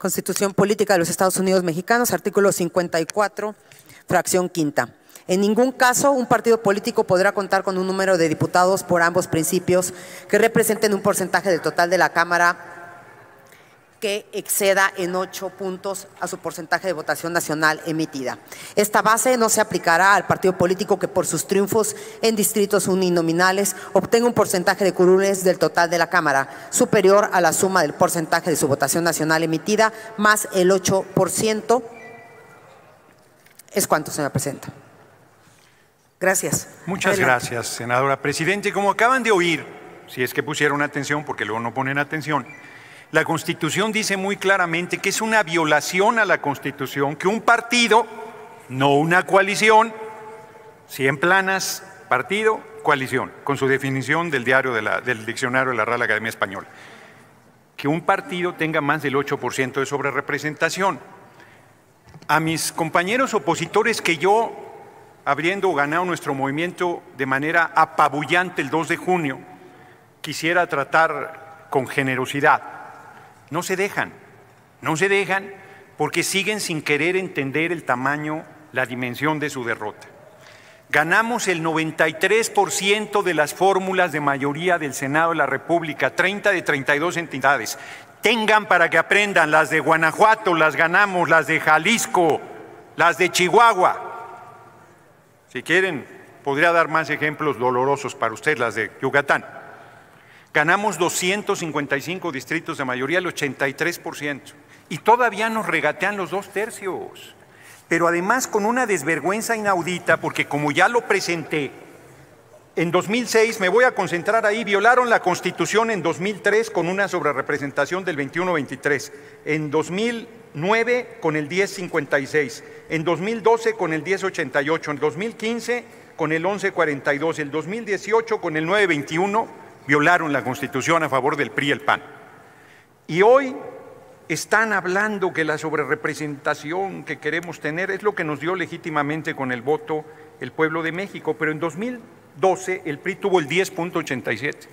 Constitución Política de los Estados Unidos Mexicanos, artículo 54, fracción quinta. En ningún caso un partido político podrá contar con un número de diputados por ambos principios que representen un porcentaje del total de la Cámara que exceda en 8 puntos a su porcentaje de votación nacional emitida. Esta base no se aplicará al partido político que por sus triunfos en distritos uninominales obtenga un porcentaje de curules del total de la Cámara superior a la suma del porcentaje de su votación nacional emitida más el 8%. ¿Es cuánto, señora presidenta? Gracias. Muchas gracias, senadora. Presidente, como acaban de oír, si es que pusieron atención, porque luego no ponen atención, la Constitución dice muy claramente que es una violación a la Constitución que un partido, no una coalición, 100 planas, partido, coalición, con su definición del del diccionario de la Real Academia Española, que un partido tenga más del 8% de sobrerepresentación. A mis compañeros opositores que yo, habiendo ganado nuestro movimiento de manera apabullante el 2 de junio, quisiera tratar con generosidad. No se dejan porque siguen sin querer entender el tamaño, la dimensión de su derrota. Ganamos el 93% de las fórmulas de mayoría del Senado de la República, 30 de 32 entidades. Tengan para que aprendan, las de Guanajuato las ganamos, las de Jalisco, las de Chihuahua. Si quieren, podría dar más ejemplos dolorosos para usted, las de Yucatán. Ganamos 255 distritos de mayoría, el 83%, y todavía nos regatean los 2/3. Pero además con una desvergüenza inaudita, porque como ya lo presenté, en 2006, me voy a concentrar ahí, violaron la Constitución en 2003 con una sobrerepresentación del 21-23, en 2009 con el 10-56, en 2012 con el 10-88, en 2015 con el 11-42, en 2018 con el 9-21, violaron la Constitución a favor del PRI y el PAN. Y hoy están hablando que la sobrerepresentación que queremos tener es lo que nos dio legítimamente con el voto el pueblo de México, pero en 2012 el PRI tuvo el 10.87.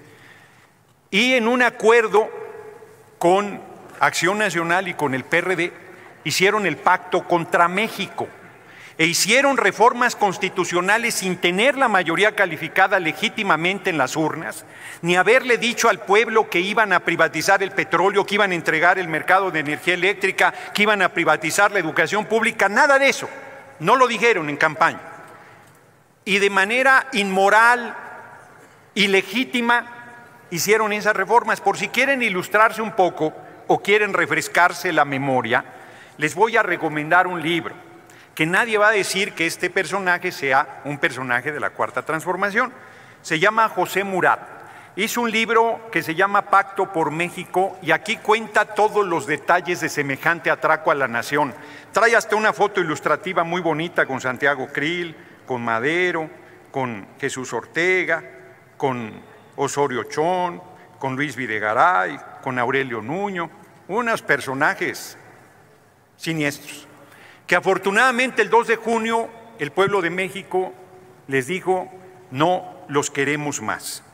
Y en un acuerdo con Acción Nacional y con el PRD hicieron el pacto contra México e hicieron reformas constitucionales sin tener la mayoría calificada legítimamente en las urnas, ni haberle dicho al pueblo que iban a privatizar el petróleo, que iban a entregar el mercado de energía eléctrica, que iban a privatizar la educación pública, nada de eso. No lo dijeron en campaña. Y de manera inmoral, ilegítima, hicieron esas reformas. Por si quieren ilustrarse un poco o quieren refrescarse la memoria, les voy a recomendar un libro que nadie va a decir que este personaje sea un personaje de la Cuarta Transformación. Se llama José Murat. Hizo un libro que se llama Pacto por México y aquí cuenta todos los detalles de semejante atraco a la nación. Trae hasta una foto ilustrativa muy bonita con Santiago Krill, con Madero, con Jesús Ortega, con Osorio Chong, con Luis Videgaray, con Aurelio Nuño, unos personajes siniestros, que afortunadamente el 2 de junio el pueblo de México les dijo: no los queremos más.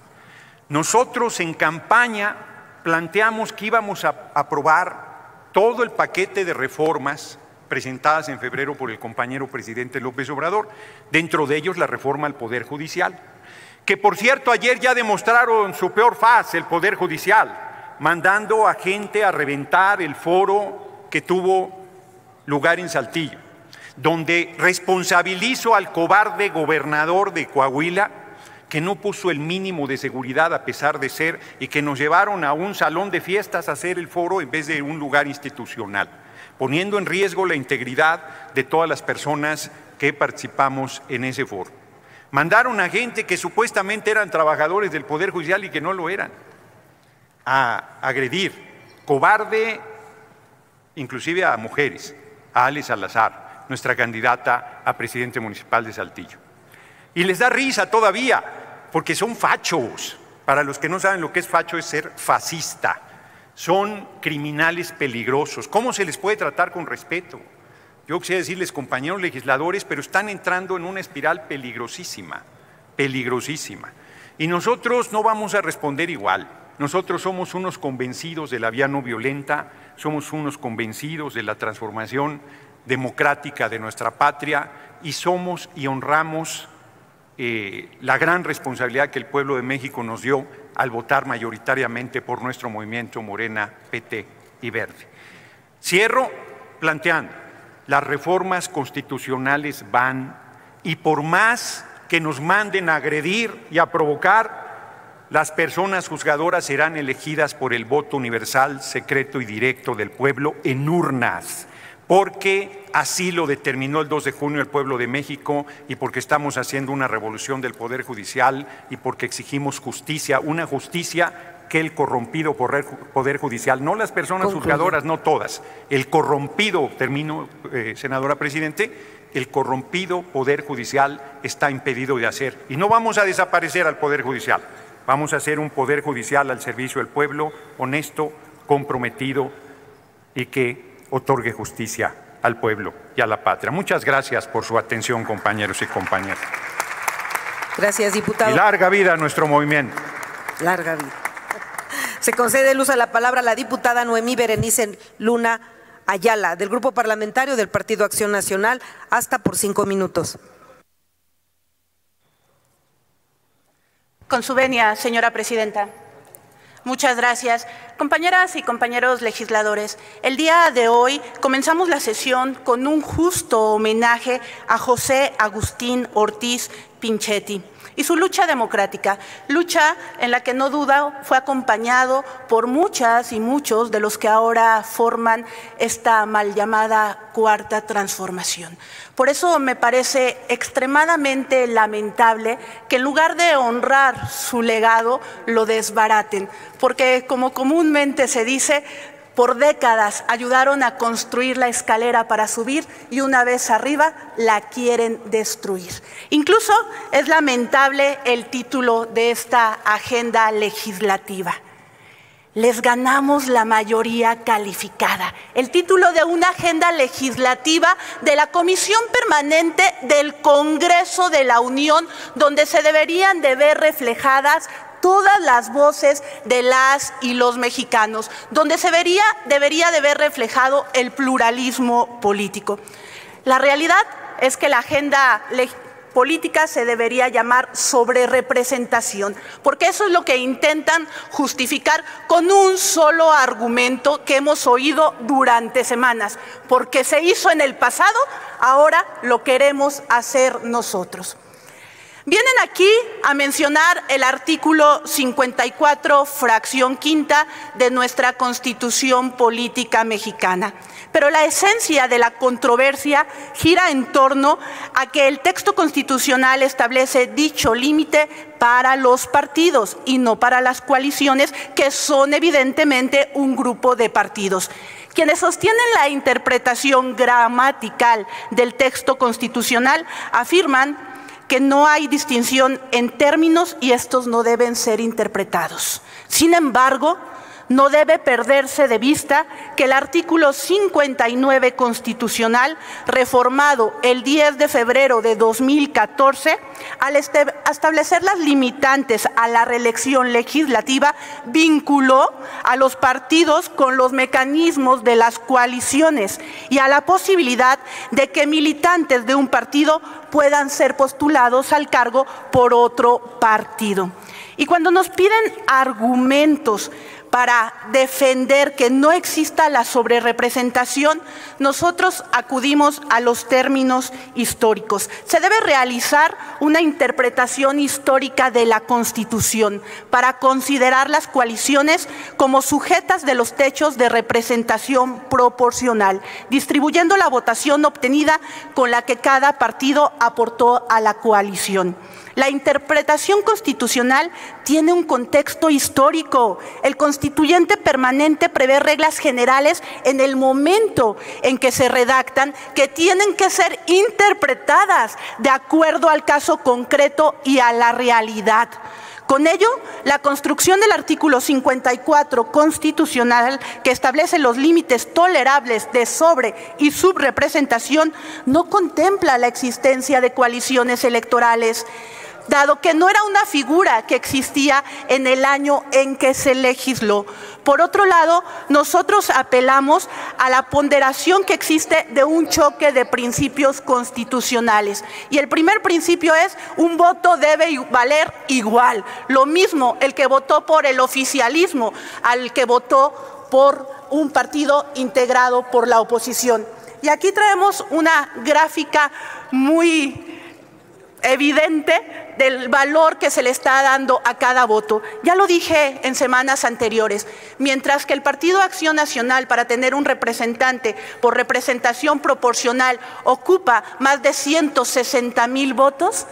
Nosotros en campaña planteamos que íbamos a aprobar todo el paquete de reformas presentadas en febrero por el compañero presidente López Obrador, dentro de ellos la reforma al Poder Judicial, que por cierto ayer ya demostraron su peor faz el Poder Judicial, mandando a gente a reventar el foro que tuvo lugar en Saltillo, donde responsabilizo al cobarde gobernador de Coahuila, que no puso el mínimo de seguridad a pesar de ser, y que nos llevaron a un salón de fiestas a hacer el foro en vez de un lugar institucional, poniendo en riesgo la integridad de todas las personas que participamos en ese foro. Mandaron a gente que supuestamente eran trabajadores del Poder Judicial y que no lo eran, a agredir, cobarde, inclusive a mujeres, a Ale Salazar, nuestra candidata a presidente municipal de Saltillo. Y les da risa todavía, porque son fachos. Para los que no saben lo que es facho, es ser fascista. Son criminales peligrosos. ¿Cómo se les puede tratar con respeto? Yo quisiera decirles, compañeros legisladores, pero están entrando en una espiral peligrosísima, peligrosísima. Y nosotros no vamos a responder igual. Nosotros somos unos convencidos de la vía no violenta, somos unos convencidos de la transformación democrática de nuestra patria y somos y honramos la gran responsabilidad que el pueblo de México nos dio al votar mayoritariamente por nuestro movimiento Morena, PT y Verde. Cierro planteando, las reformas constitucionales van y por más que nos manden a agredir y a provocar, las personas juzgadoras serán elegidas por el voto universal, secreto y directo del pueblo en urnas, porque así lo determinó el 2 de junio el pueblo de México y porque estamos haciendo una revolución del Poder Judicial y porque exigimos justicia, una justicia que el corrompido Poder Judicial, no las personas juzgadoras, no todas, el corrompido, termino, senadora Presidente, el corrompido Poder Judicial está impedido de hacer. Y no vamos a desaparecer al Poder Judicial, vamos a hacer un Poder Judicial al servicio del pueblo, honesto, comprometido y que otorgue justicia al pueblo y a la patria. Muchas gracias por su atención, compañeros y compañeras. Gracias, diputado. Y larga vida a nuestro movimiento. Larga vida. Se concede el uso de la palabra a la diputada Noemí Berenice Luna Ayala, del Grupo Parlamentario del Partido Acción Nacional, hasta por 5 minutos. Con su venia, señora presidenta. Muchas gracias. Compañeras y compañeros legisladores, el día de hoy comenzamos la sesión con un justo homenaje a José Agustín Ortiz Pinchetti y su lucha democrática, lucha en la que no duda fue acompañado por muchas y muchos de los que ahora forman esta mal llamada Cuarta Transformación. Por eso me parece extremadamente lamentable que en lugar de honrar su legado, lo desbaraten, porque como comúnmente se dice, por décadas ayudaron a construir la escalera para subir y una vez arriba la quieren destruir. Incluso es lamentable el título de esta agenda legislativa. Les ganamos la mayoría calificada. El título de una agenda legislativa de la Comisión Permanente del Congreso de la Unión, donde se deberían de ver reflejadas todas las voces de las y los mexicanos, donde debería de ver reflejado el pluralismo político. La realidad es que la agenda política se debería llamar sobrerepresentación, porque eso es lo que intentan justificar con un solo argumento que hemos oído durante semanas, porque se hizo en el pasado, ahora lo queremos hacer nosotros. Vienen aquí a mencionar el artículo 54, fracción quinta de nuestra Constitución Política Mexicana. Pero la esencia de la controversia gira en torno a que el texto constitucional establece dicho límite para los partidos y no para las coaliciones, que son evidentemente un grupo de partidos. Quienes sostienen la interpretación gramatical del texto constitucional afirman que no hay distinción en términos y estos no deben ser interpretados. Sin embargo, no debe perderse de vista que el artículo 59 constitucional, reformado el 10 de febrero de 2014, al establecer las limitantes a la reelección legislativa, vinculó a los partidos con los mecanismos de las coaliciones y a la posibilidad de que militantes de un partido puedan ser postulados al cargo por otro partido. Y cuando nos piden argumentos para defender que no exista la sobrerepresentación, nosotros acudimos a los términos históricos. Se debe realizar una interpretación histórica de la Constitución para considerar las coaliciones como sujetas de los techos de representación proporcional, distribuyendo la votación obtenida con la que cada partido aportó a la coalición. La interpretación constitucional tiene un contexto histórico. El constituyente permanente prevé reglas generales en el momento en que se redactan que tienen que ser interpretadas de acuerdo al caso concreto y a la realidad. Con ello, la construcción del artículo 54 constitucional, que establece los límites tolerables de sobre- y subrepresentación, no contempla la existencia de coaliciones electorales. dado que no era una figura que existía en el año en que se legisló. Por otro lado, nosotros apelamos a la ponderación que existe de un choque de principios constitucionales. Y el primer principio es: un voto debe valer igual. Lo mismo el que votó por el oficialismo al que votó por un partido integrado por la oposición. Y aquí traemos una gráfica muy evidente del valor que se le está dando a cada voto. Ya lo dije en semanas anteriores, mientras que el Partido Acción Nacional, para tener un representante por representación proporcional, ocupa más de 160,000 votos,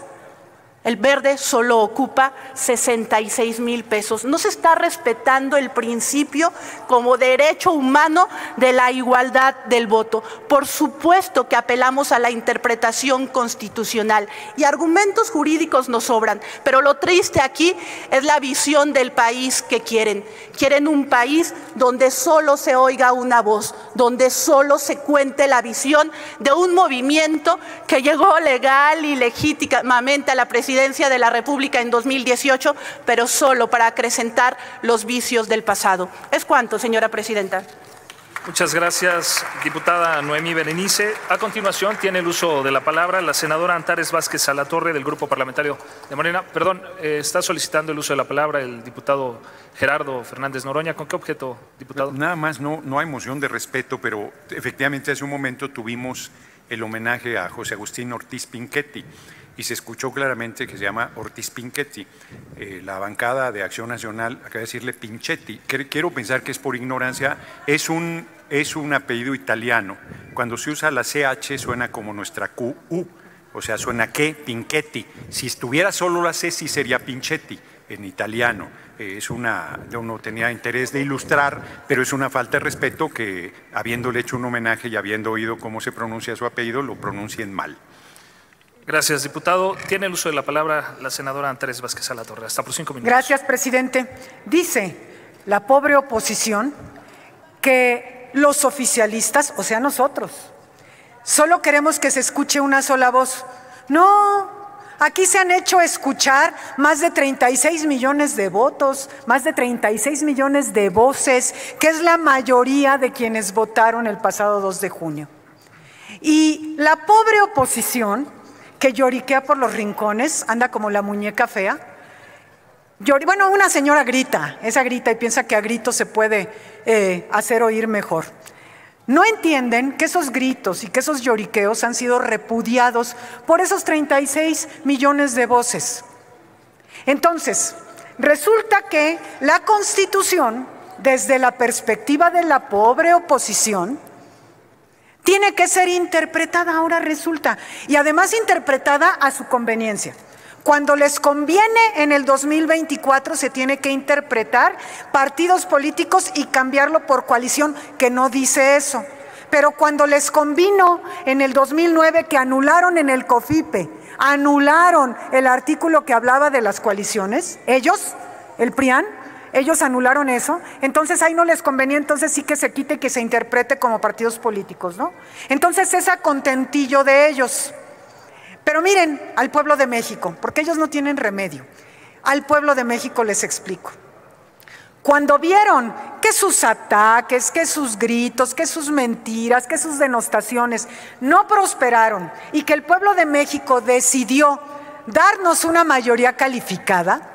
el Verde solo ocupa 66,000 pesos. No se está respetando el principio como derecho humano de la igualdad del voto. Por supuesto que apelamos a la interpretación constitucional y argumentos jurídicos nos sobran, pero lo triste aquí es la visión del país que quieren. Quieren un país donde solo se oiga una voz, donde solo se cuente la visión de un movimiento que llegó legal y legítimamente a la presidencia de la República en 2018, pero solo para acrecentar los vicios del pasado. ¿Es cuánto, señora presidenta? Muchas gracias, diputada Noemí Berenice. A continuación tiene el uso de la palabra la senadora Antares Vázquez Salatorre del Grupo Parlamentario de Morena. Perdón, está solicitando el uso de la palabra el diputado Gerardo Fernández Noroña. ¿Con qué objeto, diputado? Nada más, no hay moción de respeto, pero efectivamente hace un momento tuvimos el homenaje a José Agustín Ortiz Pinchetti y se escuchó claramente que se llama Ortiz Pinchetti. La bancada de Acción Nacional acaba de decirle Pinchetti. Quiero pensar que es por ignorancia. Es un apellido italiano. Cuando se usa la CH suena como nuestra QU, o sea, suena que Pinchetti. Si estuviera solo la C, sí sería Pinchetti en italiano. Yo no tenía interés de ilustrar, pero es una falta de respeto que, habiéndole hecho un homenaje y habiendo oído cómo se pronuncia su apellido, lo pronuncien mal. Gracias, diputado. Tiene el uso de la palabra la senadora Antares Vázquez Salatorre. Hasta por 5 minutos. Gracias, presidente. Dice la pobre oposición que los oficialistas, o sea, nosotros, solo queremos que se escuche una sola voz. No, aquí se han hecho escuchar más de 36 millones de votos, más de 36 millones de voces, que es la mayoría de quienes votaron el pasado 2 de junio. Y la pobre oposición, que lloriquea por los rincones, anda como la muñeca fea. Bueno, una señora grita, esa grita y piensa que a gritos se puede hacer oír mejor. No entienden que esos gritos y que esos lloriqueos han sido repudiados por esos 36 millones de voces. Entonces, resulta que la Constitución, desde la perspectiva de la pobre oposición, tiene que ser interpretada, ahora resulta, y además interpretada a su conveniencia. Cuando les conviene en el 2024 se tiene que interpretar partidos políticos y cambiarlo por coalición, que no dice eso. Pero cuando les convino en el 2009 que anularon en el COFIPE, anularon el artículo que hablaba de las coaliciones, ellos, el PRIAN, ellos anularon eso, entonces ahí no les convenía, entonces sí que se quite y que se interprete como partidos políticos, ¿no? Entonces es a contentillo de ellos. Pero miren al pueblo de México, porque ellos no tienen remedio. Al pueblo de México les explico. Cuando vieron que sus ataques, que sus gritos, que sus mentiras, que sus denostaciones no prosperaron y que el pueblo de México decidió darnos una mayoría calificada,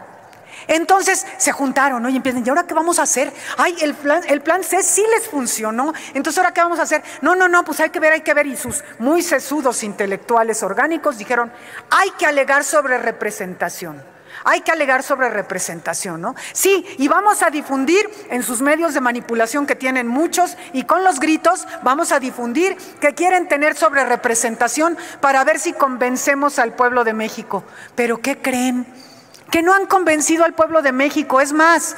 entonces se juntaron, ¿no? Y empiezan, ¿y ahora qué vamos a hacer? Ay, el plan C sí les funcionó, entonces ¿ahora qué vamos a hacer? No, pues hay que ver, y sus muy sesudos intelectuales orgánicos dijeron, hay que alegar sobre representación. Hay que alegar sobre representación, ¿no? Sí, y vamos a difundir en sus medios de manipulación, que tienen muchos, y con los gritos vamos a difundir que quieren tener sobre representación para ver si convencemos al pueblo de México. ¿Pero qué creen? Que no han convencido al pueblo de México. Es más,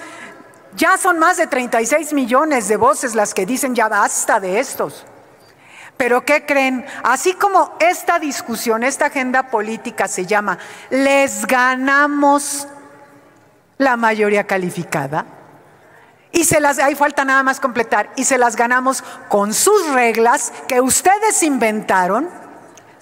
ya son más de 36 millones de voces las que dicen ya basta de estos. Pero ¿qué creen? Así como esta discusión, esta agenda política se llama "les ganamos la mayoría calificada", y ahí falta nada más completar, y se las ganamos con sus reglas que ustedes inventaron,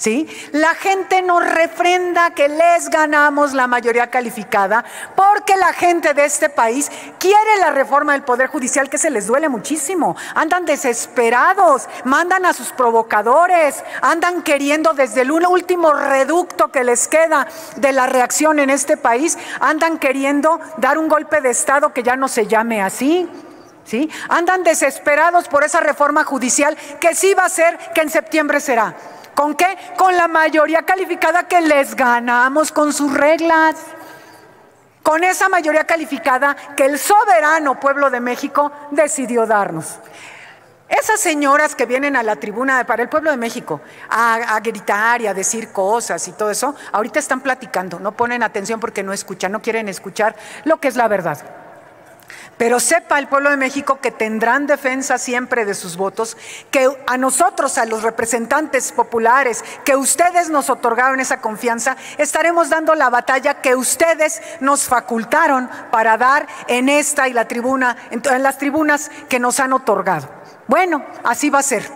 ¿Sí? La gente nos refrenda que les ganamos la mayoría calificada porque la gente de este país quiere la reforma del Poder Judicial, que se les duele muchísimo. Andan desesperados, mandan a sus provocadores, andan queriendo desde el último reducto que les queda de la reacción en este país, andan queriendo dar un golpe de Estado que ya no se llame así. ¿Sí? Andan desesperados por esa reforma judicial que sí va a ser, que en septiembre será. ¿Con qué? Con la mayoría calificada que les ganamos con sus reglas. Con esa mayoría calificada que el soberano pueblo de México decidió darnos. Esas señoras que vienen a la tribuna para el pueblo de México a gritar y a decir cosas y todo eso, ahorita están platicando, no ponen atención porque no escuchan, no quieren escuchar lo que es la verdad. Pero sepa el pueblo de México que tendrán defensa siempre de sus votos, que a nosotros, a los representantes populares, que ustedes nos otorgaron esa confianza, estaremos dando la batalla que ustedes nos facultaron para dar en esta y la tribuna, en las tribunas que nos han otorgado. Bueno, así va a ser.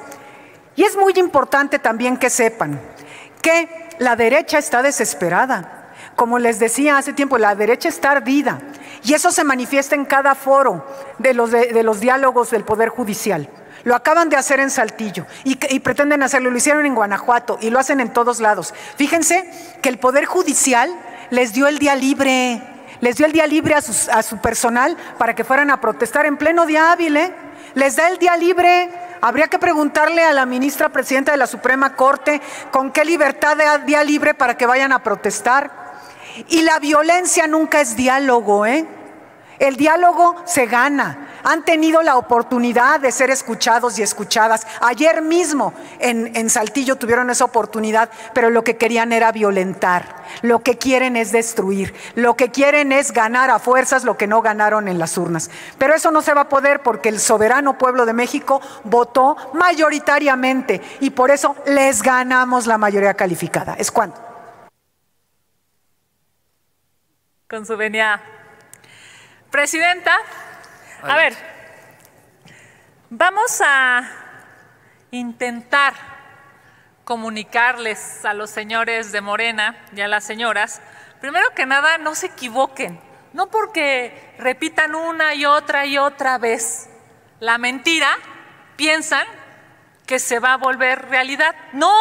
Y es muy importante también que sepan que la derecha está desesperada. Como les decía hace tiempo, la derecha está ardida y eso se manifiesta en cada foro de los diálogos del Poder Judicial. Lo acaban de hacer en Saltillo y pretenden hacerlo, lo hicieron en Guanajuato y lo hacen en todos lados. Fíjense que el Poder Judicial les dio el día libre, a su personal para que fueran a protestar en pleno día hábil, les da el día libre. Habría que preguntarle a la ministra presidenta de la Suprema Corte con qué libertad da día libre para que vayan a protestar. Y la violencia nunca es diálogo, El diálogo se gana. Han tenido la oportunidad de ser escuchados y escuchadas. Ayer mismo en Saltillo tuvieron esa oportunidad, pero lo que querían era violentar. Lo que quieren es destruir. Lo que quieren es ganar a fuerzas lo que no ganaron en las urnas. Pero eso no se va a poder porque el soberano pueblo de México votó mayoritariamente y por eso les ganamos la mayoría calificada. ¿Es cuánto? Con su venia. Presidenta, a ver, vamos a intentar comunicarles a los señores de Morena y a las señoras, primero que nada, no se equivoquen, no porque repitan una y otra vez la mentira, piensan que se va a volver realidad. No,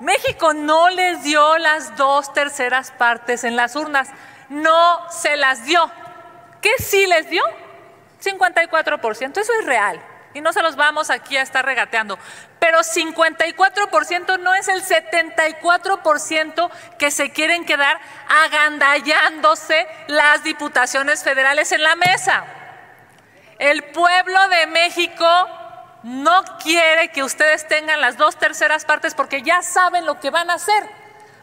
México no les dio las 2/3 partes en las urnas. No se las dio. ¿Qué sí les dio? 54%, eso es real y no se los vamos aquí a estar regateando, pero 54% no es el 74% que se quieren quedar agandallándose las diputaciones federales en la mesa. El pueblo de México no quiere que ustedes tengan las 2/3 partes porque ya saben lo que van a hacer.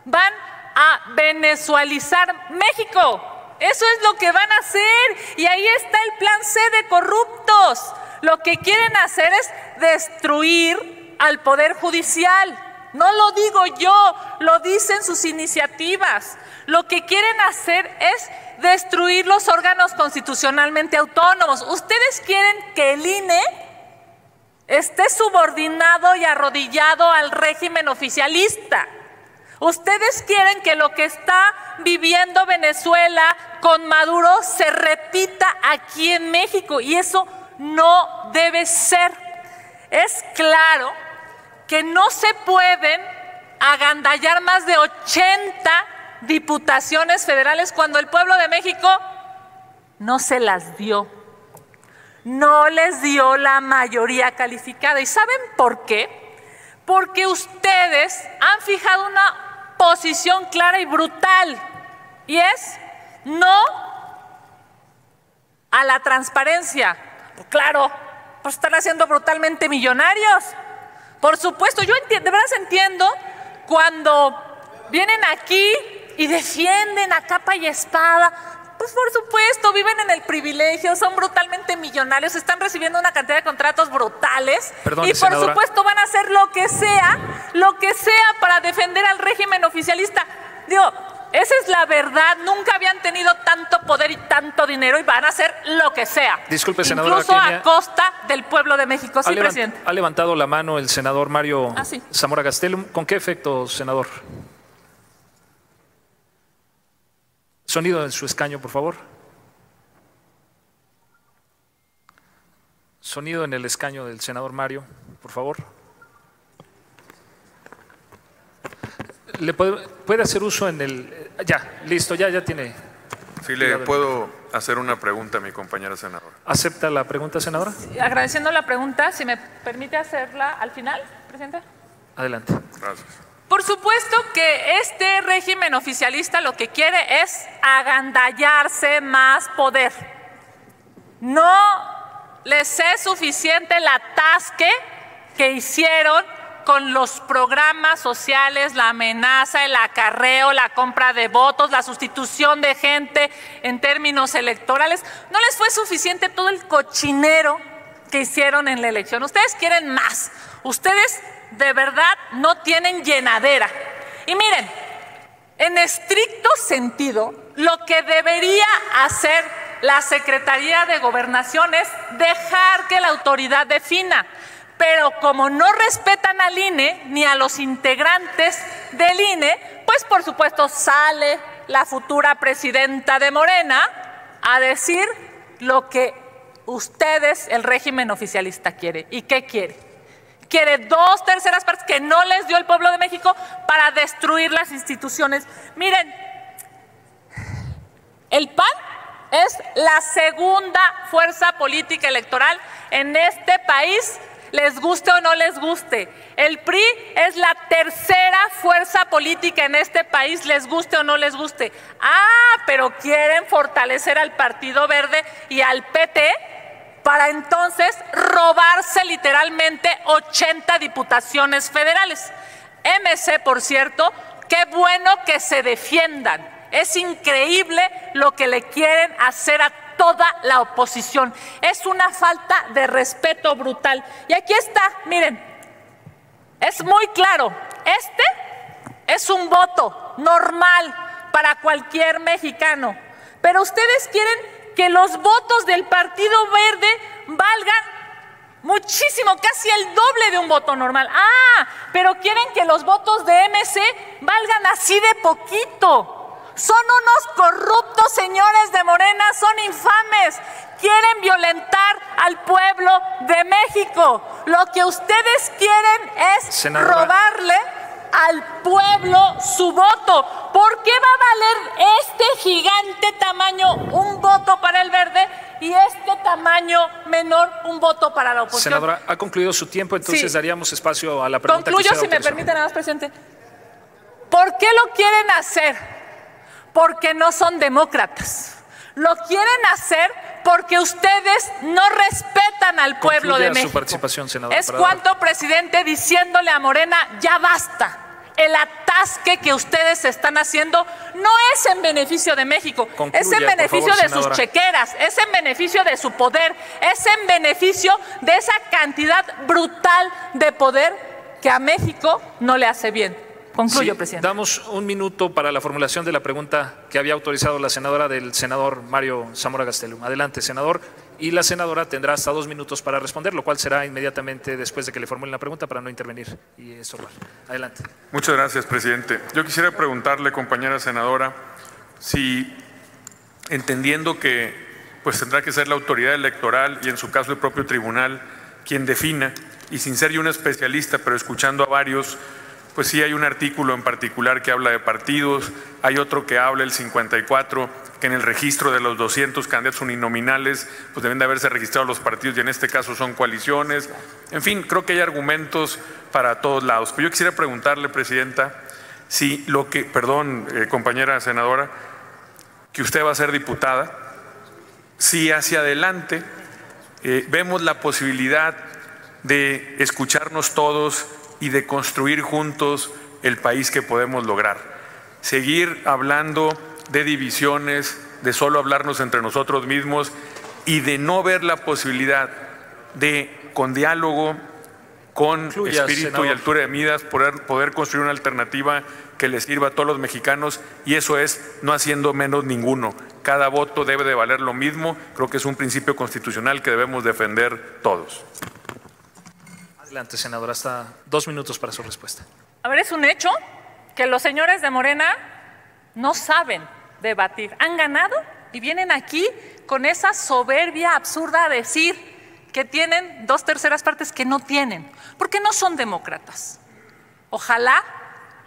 Van a venezualizar México. Eso es lo que van a hacer y ahí está el plan C de corruptos. Lo que quieren hacer es destruir al Poder Judicial. No lo digo yo, lo dicen sus iniciativas. Lo que quieren hacer es destruir los órganos constitucionalmente autónomos. Ustedes quieren que el INE esté subordinado y arrodillado al régimen oficialista. Ustedes quieren que lo que está viviendo Venezuela con Maduro se repita aquí en México y eso no debe ser. Es claro que no se pueden agandallar más de 80 diputaciones federales cuando el pueblo de México no se las dio. No les dio la mayoría calificada. ¿Y saben por qué? Porque ustedes han fijado una posición clara y brutal y es no a la transparencia. Claro, pues están haciendo brutalmente millonarios. Por supuesto, yo de verdad entiendo cuando vienen aquí y defienden a capa y espada. Pues por supuesto, viven en el privilegio, son brutalmente millonarios, están recibiendo una cantidad de contratos brutales. Perdón, y por senadora, supuesto van a hacer lo que sea para defender al régimen oficialista. Digo, Esa es la verdad. Nunca habían tenido tanto poder y tanto dinero y van a hacer lo que sea. Disculpe, senadora. Incluso a costa del pueblo de México. Sí, presidente. Ha levantado la mano el senador Mario sí. Zamora Gastelum. ¿Con qué efecto, senador? Sonido en su escaño, por favor. Sonido en el escaño del senador Mario, por favor. ¿Le puede hacer uso en el...? Ya, listo, ya tiene. Sí, le puedo hacer una pregunta a mi compañera senadora. ¿Acepta la pregunta, senadora? Sí, agradeciendo la pregunta, si me permite hacerla al final, presidente. Adelante. Gracias. Por supuesto que este régimen oficialista lo que quiere es agandallarse más poder. No les es suficiente el atasque que hicieron con los programas sociales, la amenaza, el acarreo, la compra de votos, la sustitución de gente en términos electorales. No les fue suficiente todo el cochinero que hicieron en la elección. Ustedes quieren más. Ustedes de verdad no tienen llenadera. Y miren, en estricto sentido, lo que debería hacer la Secretaría de Gobernación es dejar que la autoridad defina. Pero como no respetan al INE ni a los integrantes del INE, pues por supuesto sale la futura presidenta de Morena a decir lo que ustedes, el régimen oficialista, quiere. ¿Y qué quiere? Quiere 2/3 partes que no les dio el pueblo de México para destruir las instituciones. Miren, el PAN es la segunda fuerza política electoral en este país, les guste o no les guste. El PRI es la tercera fuerza política en este país, les guste o no les guste. Pero quieren fortalecer al Partido Verde y al PT para entonces robarse literalmente 80 diputaciones federales. MC, por cierto, qué bueno que se defiendan. Es increíble lo que le quieren hacer a toda la oposición. Es una falta de respeto brutal. Y aquí está, miren, es muy claro. Este es un voto normal para cualquier mexicano. Pero ustedes quieren que los votos del Partido Verde valgan muchísimo, casi el doble de un voto normal. Pero quieren que los votos de MC valgan así de poquito. Son unos corruptos, señores de Morena, son infames. Quieren violentar al pueblo de México. Lo que ustedes quieren es robarle al pueblo su voto. ¿Por qué va a valer este gigante tamaño un voto para el Verde y este tamaño menor un voto para la oposición? Senadora, ha concluido su tiempo, entonces daríamos espacio a la pregunta. Concluyo, si me permite, nada más, presidente. ¿Por qué lo quieren hacer? Porque no son demócratas. Lo quieren hacer porque ustedes no respetan al pueblo de México. Su participación, senadora. Es cuanto, presidente, diciéndole a Morena, ya basta. El atasque que ustedes están haciendo no es en beneficio de México, es en beneficio de sus chequeras, es en beneficio de su poder, es en beneficio de esa cantidad brutal de poder que a México no le hace bien. Concluyo, presidente. Damos un minuto para la formulación de la pregunta que había autorizado la senadora del senador Mario Zamora Gastelum. Adelante, senador. Y la senadora tendrá hasta 2 minutos para responder, lo cual será inmediatamente después de que le formulen la pregunta para no intervenir y estorbar. Adelante. Muchas gracias, presidente. Yo quisiera preguntarle, compañera senadora, si entendiendo que pues tendrá que ser la autoridad electoral y en su caso el propio tribunal quien defina, y sin ser yo un especialista, pero escuchando a varios, pues sí hay un artículo en particular que habla de partidos, hay otro que habla, el 54, que en el registro de los 200 candidatos uninominales, pues deben de haberse registrado los partidos y en este caso son coaliciones. En fin, creo que hay argumentos para todos lados. Pero yo quisiera preguntarle, presidenta, si lo que, compañera senadora, que usted va a ser diputada, si hacia adelante vemos la posibilidad de escucharnos todos y de construir juntos el país que podemos lograr. Seguir hablando de divisiones, de solo hablarnos entre nosotros mismos y de no ver la posibilidad de, con diálogo, con Concluya, espíritu senador. y altura de miras, poder construir una alternativa que les sirva a todos los mexicanos, y eso es no haciendo menos ninguno. Cada voto debe de valer lo mismo. Creo que es un principio constitucional que debemos defender todos. Adelante, senadora, hasta 2 minutos para su respuesta. A ver, es un hecho que los señores de Morena no saben debatir. Han ganado y vienen aquí con esa soberbia absurda a decir que tienen 2/3 partes que no tienen, porque no son demócratas. Ojalá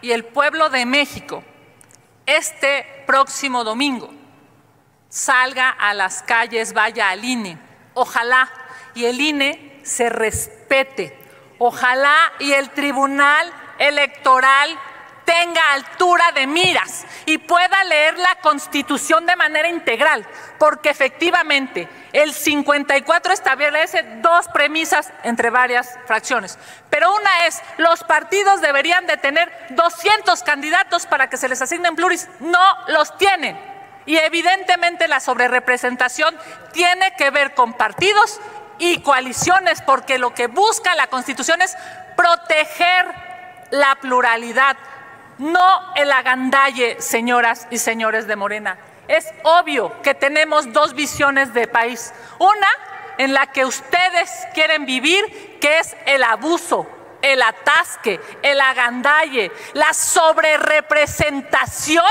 y el pueblo de México este próximo domingo salga a las calles, vaya al INE. Ojalá y el INE se respete. Ojalá y el Tribunal Electoral tenga altura de miras y pueda leer la Constitución de manera integral, porque efectivamente el 54 establece 2 premisas entre varias fracciones. Pero una es, los partidos deberían de tener 200 candidatos para que se les asignen pluris. No los tienen. Y evidentemente la sobrerepresentación tiene que ver con partidos y coaliciones, porque lo que busca la Constitución es proteger la pluralidad, no el agandalle, señoras y señores de Morena. Es obvio que tenemos 2 visiones de país. Una en la que ustedes quieren vivir, que es el abuso, el atasque, el agandalle, la sobrerepresentación,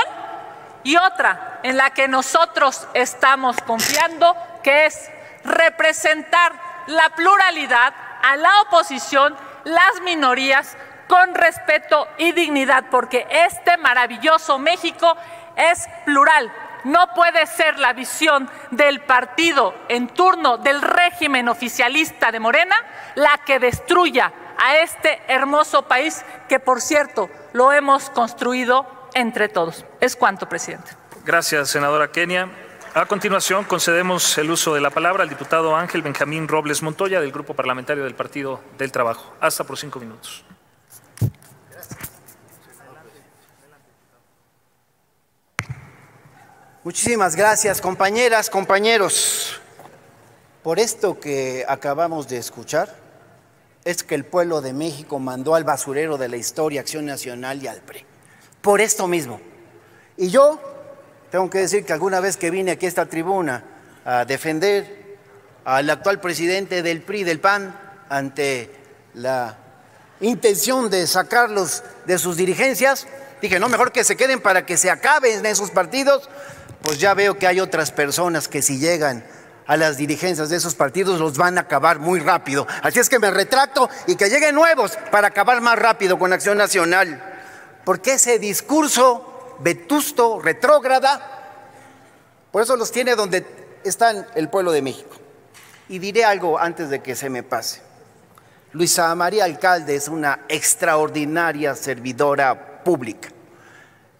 y otra en la que nosotros estamos confiando, que es representar la pluralidad, a la oposición, las minorías, con respeto y dignidad, porque este maravilloso México es plural. No puede ser la visión del partido en turno del régimen oficialista de Morena la que destruya a este hermoso país que, por cierto, lo hemos construido entre todos. Es cuanto, presidente. Gracias, senadora Kenia. A continuación, concedemos el uso de la palabra al diputado Ángel Benjamín Robles Montoya, del Grupo Parlamentario del Partido del Trabajo. Hasta por 5 minutos. Muchísimas gracias, compañeras, compañeros. Por esto que acabamos de escuchar, es que el pueblo de México mandó al basurero de la historia Acción Nacional y al PRI. Por esto mismo. Y yo tengo que decir que alguna vez que vine aquí a esta tribuna a defender al actual presidente del PRI, del PAN, ante la intención de sacarlos de sus dirigencias, dije, no, mejor que se queden para que se acaben esos partidos. Pues ya veo que hay otras personas que si llegan a las dirigencias de esos partidos los van a acabar muy rápido. Así es que me retracto y que lleguen nuevos para acabar más rápido con Acción Nacional. Porque ese discurso vetusto, retrógrada, por eso los tiene donde están el pueblo de México. Y diré algo antes de que se me pase. Luisa María Alcalde es una extraordinaria servidora pública.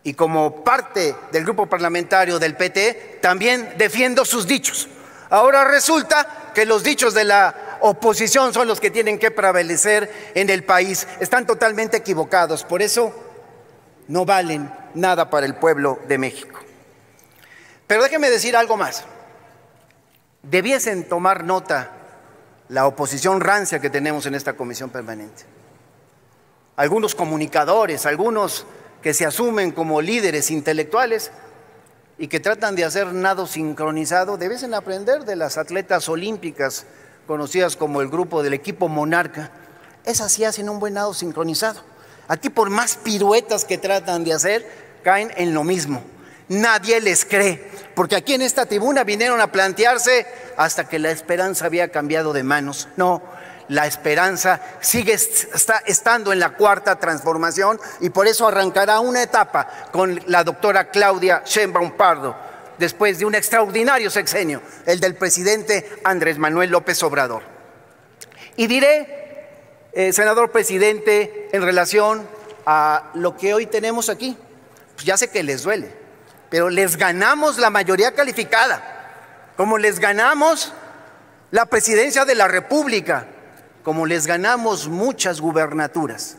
Y como parte del grupo parlamentario del PT, también defiendo sus dichos. Ahora resulta que los dichos de la oposición son los que tienen que prevalecer en el país. Están totalmente equivocados, por eso no valen nada para el pueblo de México. Pero déjenme decir algo más. Debiesen tomar nota la oposición rancia que tenemos en esta comisión permanente. Algunos comunicadores, algunos que se asumen como líderes intelectuales y que tratan de hacer nado sincronizado, debiesen aprender de las atletas olímpicas conocidas como el grupo del equipo Monarca. Esas sí hacen un buen nado sincronizado. Aquí, por más piruetas que tratan de hacer, caen en lo mismo. Nadie les cree, porque aquí en esta tribuna vinieron a plantearse hasta que la esperanza había cambiado de manos. No, la esperanza sigue estando en la cuarta transformación y por eso arrancará una etapa con la doctora Claudia Sheinbaum Pardo, después de un extraordinario sexenio, el del presidente Andrés Manuel López Obrador. Y diré, senador presidente, en relación a lo que hoy tenemos aquí, pues ya sé que les duele, pero les ganamos la mayoría calificada, como les ganamos la presidencia de la República, como les ganamos muchas gubernaturas.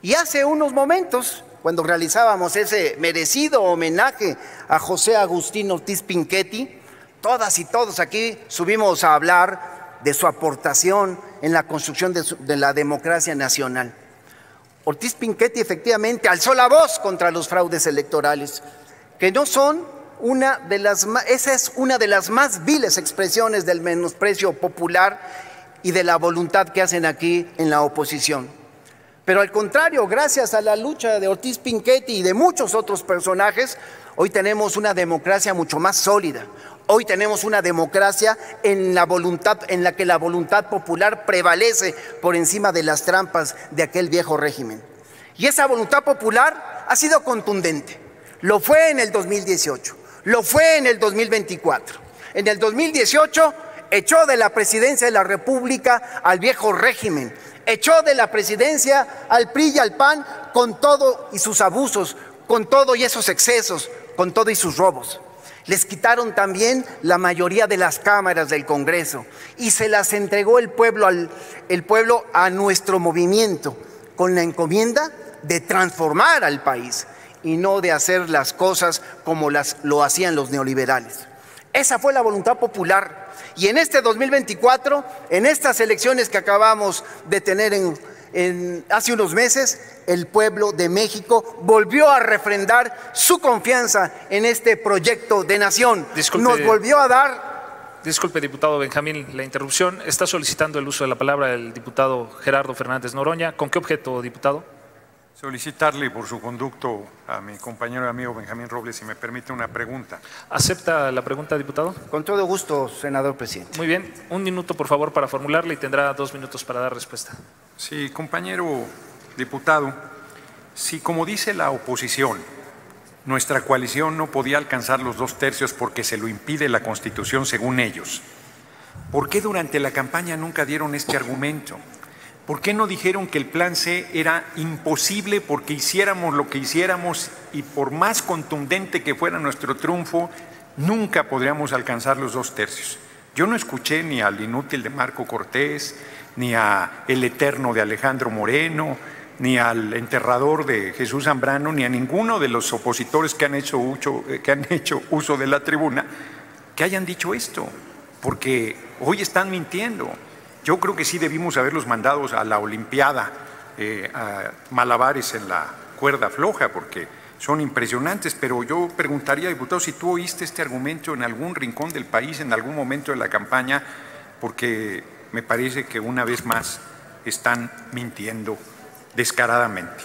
Y hace unos momentos, cuando realizábamos ese merecido homenaje a José Agustín Ortiz Pinchetti, todas y todos aquí subimos a hablar de su aportación en la construcción de la democracia nacional. Ortiz Pinchetti efectivamente alzó la voz contra los fraudes electorales, que no son esa es una de las más viles expresiones del menosprecio popular y de la voluntad que hacen aquí en la oposición. Pero al contrario, gracias a la lucha de Ortiz Pinchetti y de muchos otros personajes, hoy tenemos una democracia mucho más sólida. Hoy tenemos una democracia en la que la voluntad popular prevalece por encima de las trampas de aquel viejo régimen. Y esa voluntad popular ha sido contundente. Lo fue en el 2018, lo fue en el 2024. En el 2018 echó de la presidencia de la República al viejo régimen, echó de la presidencia al PRI y al PAN con todo y sus abusos, con todo y esos excesos, con todo y sus robos. Les quitaron también la mayoría de las cámaras del Congreso y se las entregó el pueblo a nuestro movimiento con la encomienda de transformar al país y no de hacer las cosas como lo hacían los neoliberales. Esa fue la voluntad popular. Y en este 2024, en estas elecciones que acabamos de tener hace unos meses, el pueblo de México volvió a refrendar su confianza en este proyecto de nación. Nos volvió a dar... Disculpe, diputado Benjamín, la interrupción. Está solicitando el uso de la palabra el diputado Gerardo Fernández Noroña. ¿Con qué objeto, diputado? Solicitarle por su conducto a mi compañero y amigo Benjamín Robles, si me permite una pregunta. ¿Acepta la pregunta, diputado? Con todo gusto, senador presidente. Muy bien. 1 minuto, por favor, para formularla y tendrá 2 minutos para dar respuesta. Sí, compañero diputado, si como dice la oposición, nuestra coalición no podía alcanzar los 2 tercios porque se lo impide la Constitución según ellos, ¿por qué durante la campaña nunca dieron este argumento? ¿Por qué no dijeron que el plan C era imposible porque hiciéramos lo que hiciéramos y por más contundente que fuera nuestro triunfo, nunca podríamos alcanzar los 2 tercios? Yo no escuché ni al inútil de Marco Cortés, ni a el eterno de Alejandro Moreno, ni al enterrador de Jesús Zambrano, ni a ninguno de los opositores que han hecho uso de la tribuna, que hayan dicho esto, porque hoy están mintiendo. Yo creo que sí debimos haberlos mandado a la Olimpiada, a malabares en la cuerda floja, porque son impresionantes, pero yo preguntaría, diputado, si tú oíste este argumento en algún rincón del país, en algún momento de la campaña, porque me parece que una vez más están mintiendo descaradamente.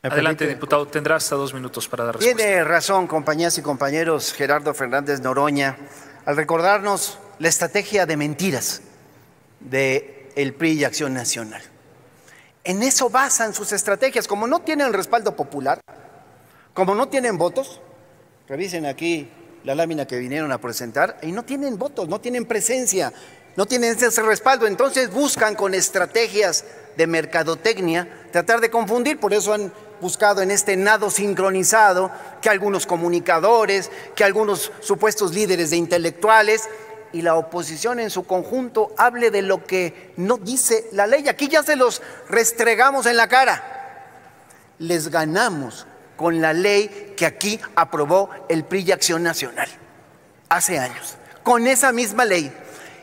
Adelante, diputado, tendrá hasta 2 minutos para dar respuesta. Tiene razón, compañeras y compañeros, Gerardo Fernández Noroña, al recordarnos la estrategia de mentiras del PRI y Acción Nacional. En eso basan sus estrategias. Como no tienen respaldo popular, como no tienen votos, revisen aquí la lámina que vinieron a presentar, y no tienen votos, no tienen presencia, no tienen ese respaldo. Entonces buscan con estrategias de mercadotecnia tratar de confundir. Por eso han buscado en este nado sincronizado que algunos comunicadores, que algunos supuestos líderes de intelectuales y la oposición en su conjunto hable de lo que no dice la ley. Aquí ya se los restregamos en la cara. Les ganamos con la ley que aquí aprobó el PRI y Acción Nacional hace años, con esa misma ley.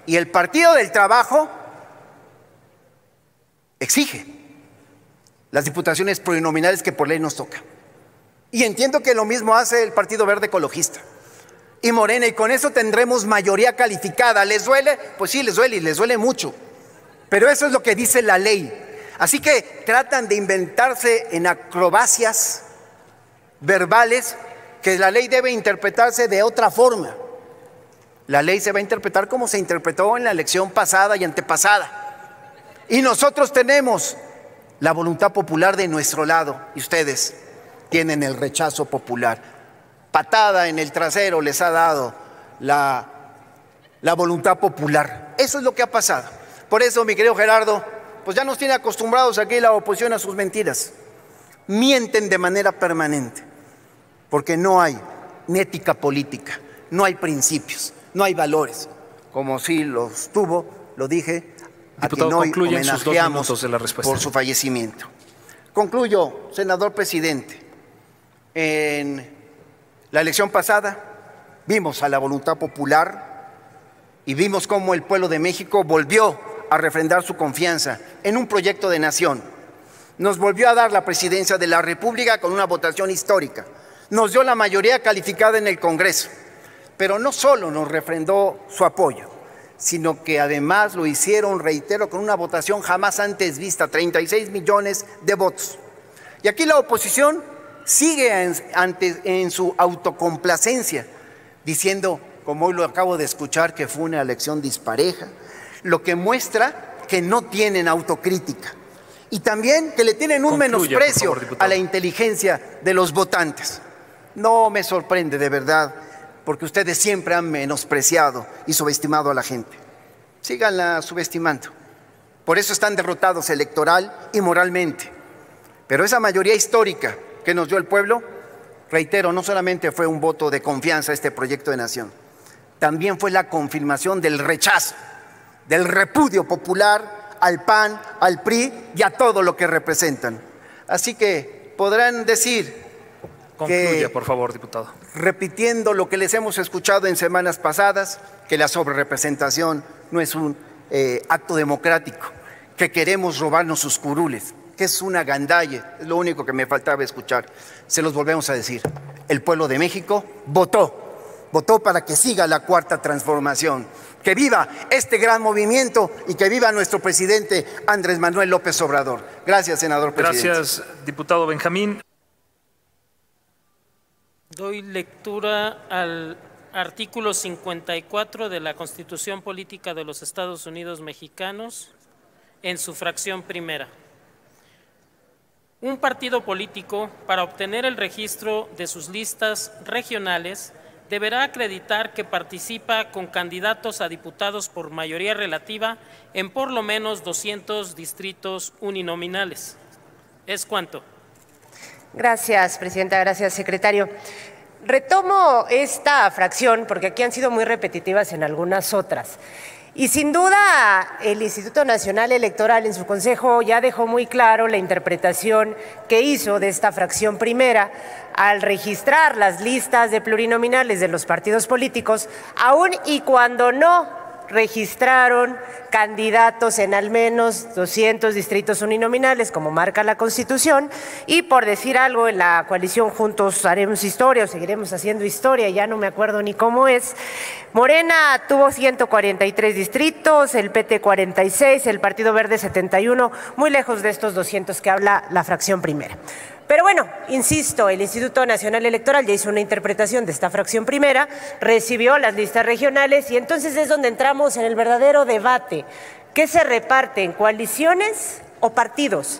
Y el Partido del Trabajo exige las diputaciones plurinominales que por ley nos toca. Y entiendo que lo mismo hace el Partido Verde Ecologista y Morena, y con eso tendremos mayoría calificada. ¿Les duele? Pues sí, les duele, y les duele mucho. Pero eso es lo que dice la ley. Así que tratan de inventarse en acrobacias verbales que la ley debe interpretarse de otra forma. La ley se va a interpretar como se interpretó en la elección pasada y antepasada. Y nosotros tenemos la voluntad popular de nuestro lado, y ustedes tienen el rechazo popular. Patada en el trasero les ha dado la voluntad popular. Eso es lo que ha pasado. Por eso, mi querido Gerardo, pues ya nos tiene acostumbrados aquí la oposición a sus mentiras. Mienten de manera permanente, porque no hay ni ética política, no hay principios, no hay valores, como sí los tuvo, lo dije, a quien hoy homenajeamos por su fallecimiento. Concluyo, senador presidente. En la elección pasada vimos a la voluntad popular y vimos cómo el pueblo de México volvió a refrendar su confianza en un proyecto de nación. Nos volvió a dar la presidencia de la República con una votación histórica. Nos dio la mayoría calificada en el Congreso, pero no solo nos refrendó su apoyo, sino que además lo hicieron, reitero, con una votación jamás antes vista, 36 millones de votos. Y aquí la oposición sigue en su autocomplacencia, diciendo, como hoy lo acabo de escuchar, que fue una elección dispareja, lo que muestra que no tienen autocrítica y también que le tienen un menosprecio a la inteligencia de los votantes. No me sorprende, de verdad, porque ustedes siempre han menospreciado y subestimado a la gente. Síganla subestimando. Por eso están derrotados electoral y moralmente. Pero esa mayoría histórica que nos dio el pueblo, reitero, no solamente fue un voto de confianza a este proyecto de nación, también fue la confirmación del rechazo, del repudio popular al PAN, al PRI y a todo lo que representan. Así que podrán decir Concluya, por favor, diputado. Repitiendo lo que les hemos escuchado en semanas pasadas, que la sobrerepresentación no es un acto democrático, que queremos robarnos sus curules, que es una gandalle, es lo único que me faltaba escuchar. Se los volvemos a decir, el pueblo de México votó para que siga la cuarta transformación, que viva este gran movimiento y que viva nuestro presidente Andrés Manuel López Obrador. Gracias, senador presidente. Gracias, diputado Benjamín. Doy lectura al artículo 54 de la Constitución Política de los Estados Unidos Mexicanos en su fracción primera. Un partido político, para obtener el registro de sus listas regionales, deberá acreditar que participa con candidatos a diputados por mayoría relativa en por lo menos 200 distritos uninominales. ¿Es cuánto? Gracias, presidenta. Gracias, secretario. Retomo esta fracción porque aquí han sido muy repetitivas en algunas otras. Y sin duda el Instituto Nacional Electoral en su consejo ya dejó muy claro la interpretación que hizo de esta fracción primera al registrar las listas de plurinominales de los partidos políticos, aun y cuando no registraron candidatos en al menos 200 distritos uninominales, como marca la Constitución, y por decir algo, en la coalición Juntos Haremos Historia, o seguiremos haciendo historia, ya no me acuerdo ni cómo es. Morena tuvo 143 distritos, el PT 46, el Partido Verde 71, muy lejos de estos 200 que habla la fracción primera. Pero bueno, insisto, el Instituto Nacional Electoral ya hizo una interpretación de esta fracción primera, recibió las listas regionales y entonces es donde entramos en el verdadero debate. ¿Qué se reparten, coaliciones o partidos?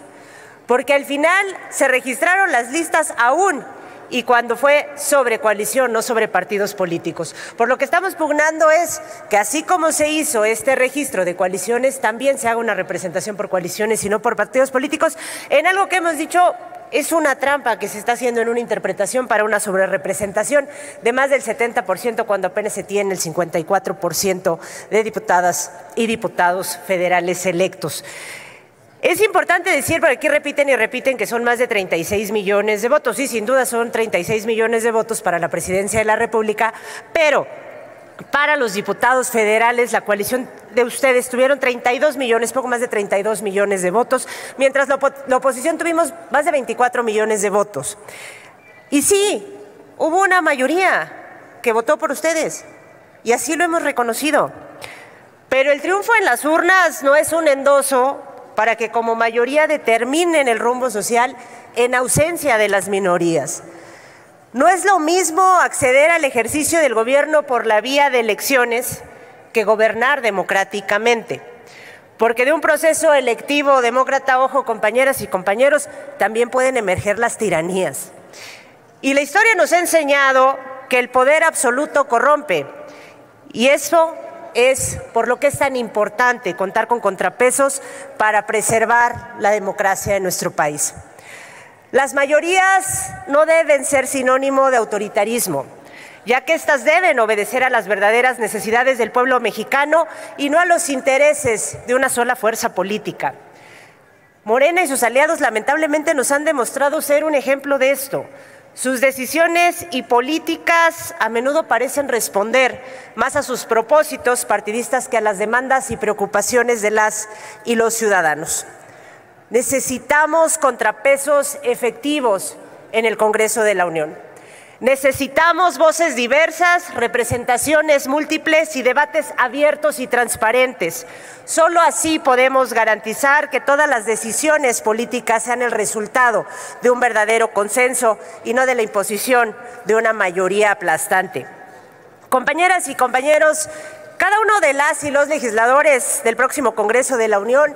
Porque al final se registraron las listas aún y cuando fue sobre coalición, no sobre partidos políticos. Por lo que estamos pugnando es que así como se hizo este registro de coaliciones, también se haga una representación por coaliciones y no por partidos políticos, en algo que hemos dicho es una trampa que se está haciendo en una interpretación para una sobrerepresentación de más del 70% cuando apenas se tiene el 54% de diputadas y diputados federales electos. Es importante decir, porque aquí repiten y repiten que son más de 36 millones de votos. Sí, sin duda son 36 millones de votos para la presidencia de la República, pero para los diputados federales, la coalición de ustedes tuvieron 32 millones, poco más de 32 millones de votos, mientras la oposición tuvimos más de 24 millones de votos. Y sí, hubo una mayoría que votó por ustedes, y así lo hemos reconocido. Pero el triunfo en las urnas no es un endoso para que como mayoría determinen el rumbo social en ausencia de las minorías. No es lo mismo acceder al ejercicio del gobierno por la vía de elecciones que gobernar democráticamente. Porque de un proceso electivo demócrata, ojo, compañeras y compañeros, también pueden emerger las tiranías. Y la historia nos ha enseñado que el poder absoluto corrompe. Y eso es por lo que es tan importante contar con contrapesos para preservar la democracia en nuestro país. Las mayorías no deben ser sinónimo de autoritarismo, ya que éstas deben obedecer a las verdaderas necesidades del pueblo mexicano y no a los intereses de una sola fuerza política. Morena y sus aliados lamentablemente nos han demostrado ser un ejemplo de esto. Sus decisiones y políticas a menudo parecen responder más a sus propósitos partidistas que a las demandas y preocupaciones de las y los ciudadanos. Necesitamos contrapesos efectivos en el Congreso de la Unión. Necesitamos voces diversas, representaciones múltiples y debates abiertos y transparentes. Solo así podemos garantizar que todas las decisiones políticas sean el resultado de un verdadero consenso y no de la imposición de una mayoría aplastante. Compañeras y compañeros, cada uno de las y los legisladores del próximo Congreso de la Unión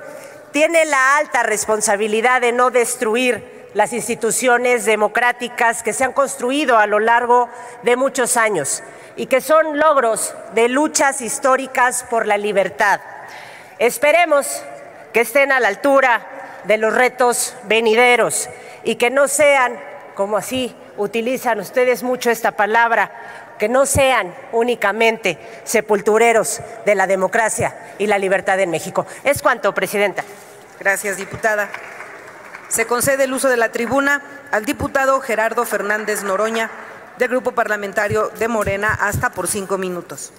tiene la alta responsabilidad de no destruir las instituciones democráticas que se han construido a lo largo de muchos años y que son logros de luchas históricas por la libertad. Esperemos que estén a la altura de los retos venideros y que no sean, como así utilizan ustedes mucho esta palabra, que no sean únicamente sepultureros de la democracia y la libertad en México. Es cuanto, Presidenta. Gracias, diputada. Se concede el uso de la tribuna al diputado Gerardo Fernández Noroña, del Grupo Parlamentario de Morena, hasta por 5 minutos.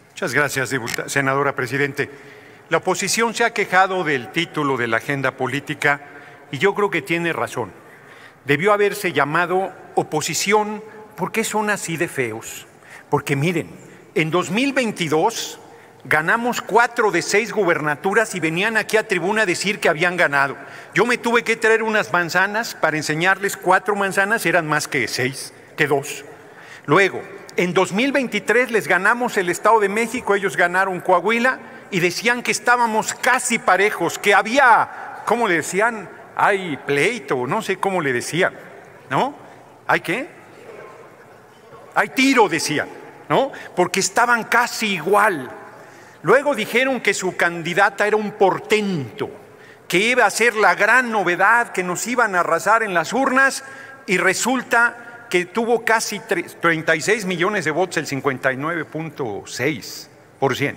Muchas gracias, senadora presidente. La oposición se ha quejado del título de la agenda política y yo creo que tiene razón. Debió haberse llamado oposición. ¿Por qué son así de feos? Porque miren, en 2022 ganamos 4 de 6 gubernaturas y venían aquí a tribuna a decir que habían ganado. Yo me tuve que traer unas manzanas para enseñarles 4 manzanas, eran más que 6, que 2. Luego, en 2023 les ganamos el Estado de México, ellos ganaron Coahuila y decían que estábamos casi parejos, que había, ¿cómo le decían? Hay pleito, no sé cómo le decían, ¿no? ¿Hay qué? Hay tiro, decían, ¿no? Porque estaban casi igual. Luego dijeron que su candidata era un portento, que iba a ser la gran novedad, que nos iban a arrasar en las urnas, y resulta que tuvo casi 36 millones de votos, el 59.6%.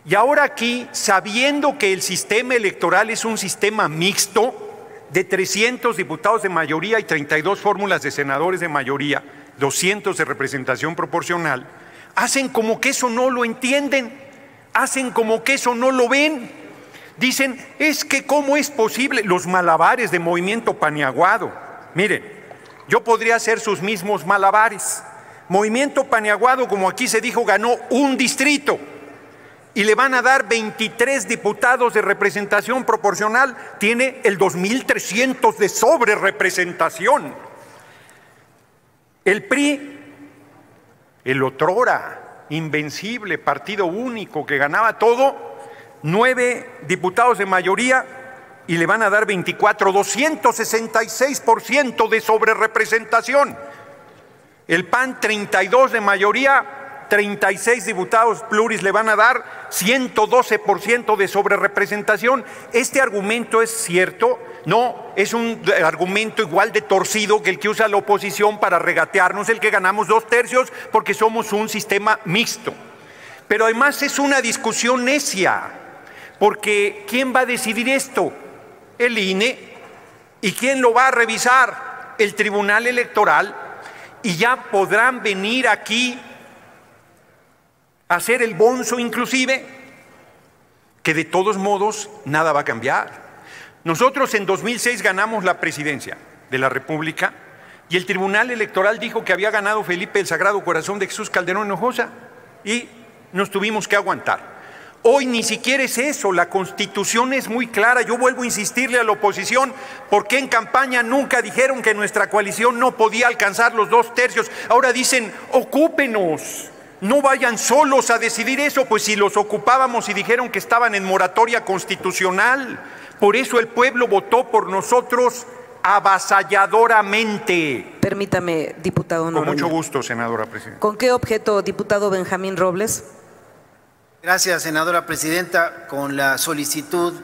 Y ahora aquí, sabiendo que el sistema electoral es un sistema mixto, de 300 diputados de mayoría y 32 fórmulas de senadores de mayoría, 200 de representación proporcional, hacen como que eso no lo entienden, hacen como que eso no lo ven. Dicen, es que ¿cómo es posible? Los malabares de Movimiento Paniaguado. Miren, yo podría hacer sus mismos malabares. Movimiento Paniaguado, como aquí se dijo, ganó un distrito y le van a dar 23 diputados de representación proporcional, tiene el 2.300 de sobrerepresentación. El PRI, el otrora invencible partido único que ganaba todo, 9 diputados de mayoría y le van a dar 24, 266% de sobrerepresentación. El PAN, 32 de mayoría, 36 diputados pluris le van a dar 112% de sobrerepresentación. ¿Este argumento es cierto? No, es un argumento igual de torcido que el que usa la oposición para regatearnos el que ganamos 2/3 porque somos un sistema mixto. Pero además es una discusión necia, porque ¿quién va a decidir esto? El INE. ¿Y quién lo va a revisar? El Tribunal Electoral. Y ya podrán venir aquí hacer el bonzo inclusive, que de todos modos nada va a cambiar. Nosotros en 2006 ganamos la presidencia de la República y el Tribunal Electoral dijo que había ganado Felipe el Sagrado Corazón de Jesús Calderón Hinojosa y nos tuvimos que aguantar. Hoy ni siquiera es eso, la Constitución es muy clara. Yo vuelvo a insistirle a la oposición, ¿por qué en campaña nunca dijeron que nuestra coalición no podía alcanzar los 2/3? Ahora dicen, ocúpenos. No vayan solos a decidir eso, pues si los ocupábamos y dijeron que estaban en moratoria constitucional. Por eso el pueblo votó por nosotros avasalladoramente. Permítame, diputado Noroña. Con mucho gusto, senadora presidenta. ¿Con qué objeto, diputado Benjamín Robles? Gracias, senadora presidenta. Con la solicitud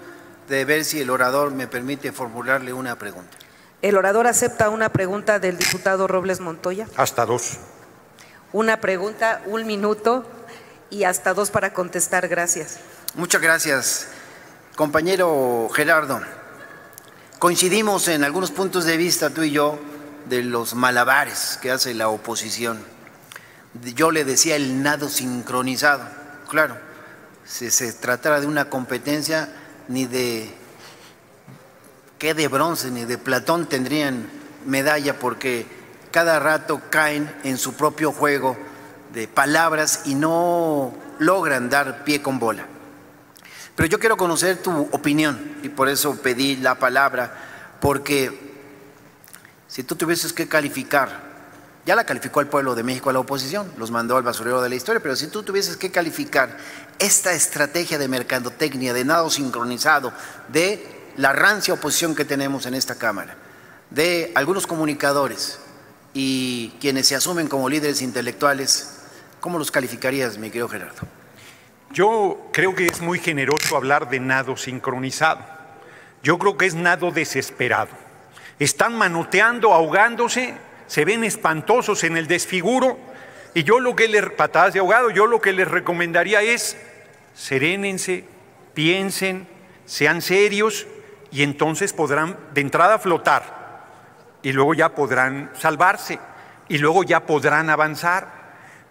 de ver si el orador me permite formularle una pregunta. ¿El orador acepta una pregunta del diputado Robles Montoya? Hasta 2. Una pregunta, 1 minuto y hasta 2 para contestar. Gracias. Muchas gracias. Compañero Gerardo, coincidimos en algunos puntos de vista tú y yo de los malabares que hace la oposición. Yo le decía el nado sincronizado. Claro, si se tratara de una competencia, ni de qué de bronce ni de Platón tendrían medalla, porque cada rato caen en su propio juego de palabras y no logran dar pie con bola. Pero yo quiero conocer tu opinión y por eso pedí la palabra, porque si tú tuvieses que calificar, ya la calificó el pueblo de México a la oposición, los mandó al basurero de la historia, pero si tú tuvieses que calificar esta estrategia de mercadotecnia, de nado sincronizado, de la rancia oposición que tenemos en esta Cámara, de algunos comunicadores y quienes se asumen como líderes intelectuales, ¿cómo los calificarías, mi querido Gerardo? Yo creo que es muy generoso hablar de nado sincronizado. Yo creo que es nado desesperado. Están manoteando, ahogándose, se ven espantosos en el desfiguro, y yo lo que les, patadas de ahogado, yo lo que les recomendaría es serénense, piensen, sean serios, y entonces podrán de entrada flotar, y luego ya podrán salvarse, y luego ya podrán avanzar.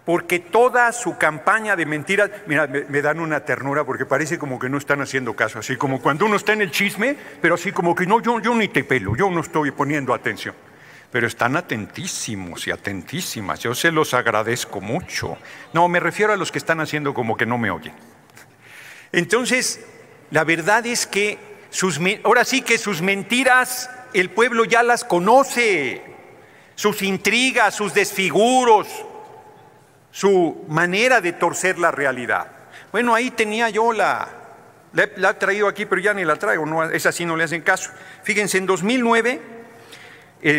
Porque toda su campaña de mentiras, mira, me dan una ternura porque parece como que no están haciendo caso, así como cuando uno está en el chisme, pero así como que no, yo ni te pelo, yo no estoy poniendo atención. Pero están atentísimos y atentísimas, yo se los agradezco mucho. No, me refiero a los que están haciendo como que no me oyen. Entonces, la verdad es que ahora sí que sus mentiras el pueblo ya las conoce, sus intrigas, sus desfiguros, su manera de torcer la realidad. Bueno, ahí tenía yo la he traído aquí, pero ya ni la traigo, no, esa sí no le hacen caso. Fíjense, en 2009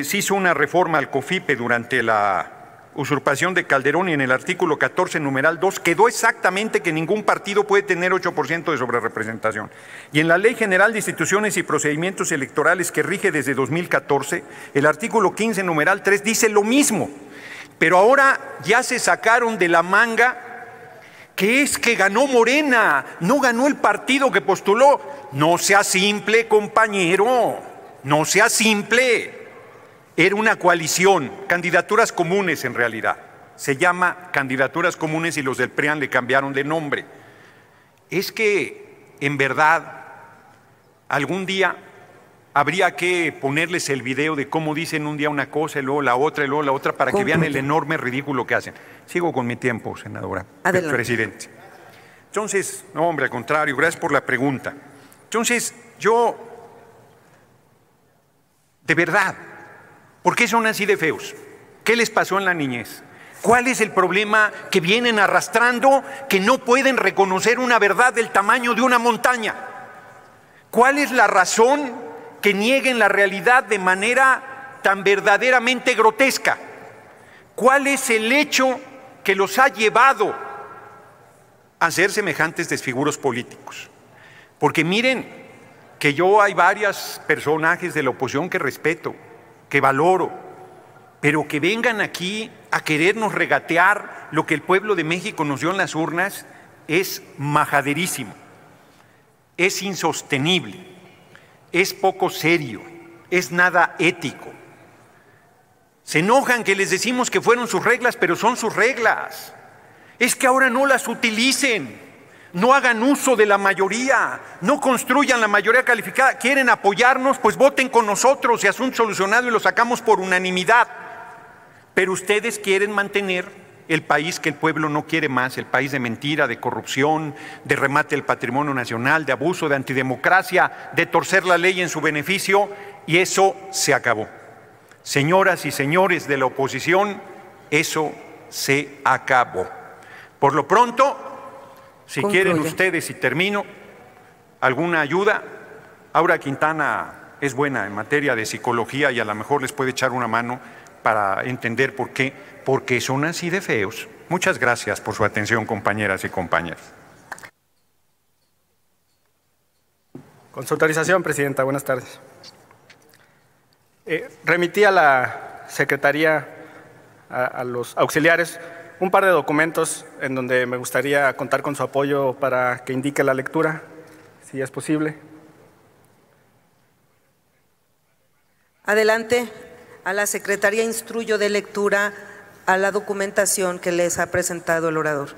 se hizo una reforma al COFIPE durante la usurpación de Calderón, y en el artículo 14, numeral 2, quedó exactamente que ningún partido puede tener 8% de sobrerepresentación. Y en la Ley General de Instituciones y Procedimientos Electorales, que rige desde 2014, el artículo 15, numeral 3, dice lo mismo. Pero ahora ya se sacaron de la manga que es que ganó Morena, no ganó el partido que postuló. No sea simple, compañero, no sea simple. Era una coalición, candidaturas comunes en realidad. Se llama candidaturas comunes y los del PRIAN le cambiaron de nombre. Es que, en verdad, algún día habría que ponerles el video de cómo dicen un día una cosa y luego la otra y luego la otra para que vean el enorme ridículo que hacen. Sigo con mi tiempo, senadora. Adelante. Presidente. Entonces, no, hombre, al contrario, gracias por la pregunta. Entonces, yo, de verdad, ¿por qué son así de feos? ¿Qué les pasó en la niñez? ¿Cuál es el problema que vienen arrastrando que no pueden reconocer una verdad del tamaño de una montaña? ¿Cuál es la razón que nieguen la realidad de manera tan verdaderamente grotesca? ¿Cuál es el hecho que los ha llevado a hacer semejantes desfiguros políticos? Porque miren que yo hay varios personajes de la oposición que respeto, que valoro, pero que vengan aquí a querernos regatear lo que el pueblo de México nos dio en las urnas es majaderísimo, es insostenible. Es poco serio, es nada ético. Se enojan que les decimos que fueron sus reglas, pero son sus reglas. Es que ahora no las utilicen, no hagan uso de la mayoría, no construyan la mayoría calificada. ¿Quieren apoyarnos? Pues voten con nosotros y asunto solucionado y lo sacamos por unanimidad. Pero ustedes quieren mantener el país que el pueblo no quiere más, el país de mentira, de corrupción, de remate del patrimonio nacional, de abuso, de antidemocracia, de torcer la ley en su beneficio, y eso se acabó. Señoras y señores de la oposición, eso se acabó. Por lo pronto, si quieren ustedes, y termino, alguna ayuda, Aura Quintana es buena en materia de psicología y a lo mejor les puede echar una mano para entender por qué, porque son así de feos. Muchas gracias por su atención, compañeras y compañeros. Con su autorización, Presidenta, buenas tardes. Remití a la Secretaría, a los auxiliares, un par de documentos en donde me gustaría contar con su apoyo para que indique la lectura, si es posible. Adelante. A la Secretaría instruyo de lectura a la documentación que les ha presentado el orador.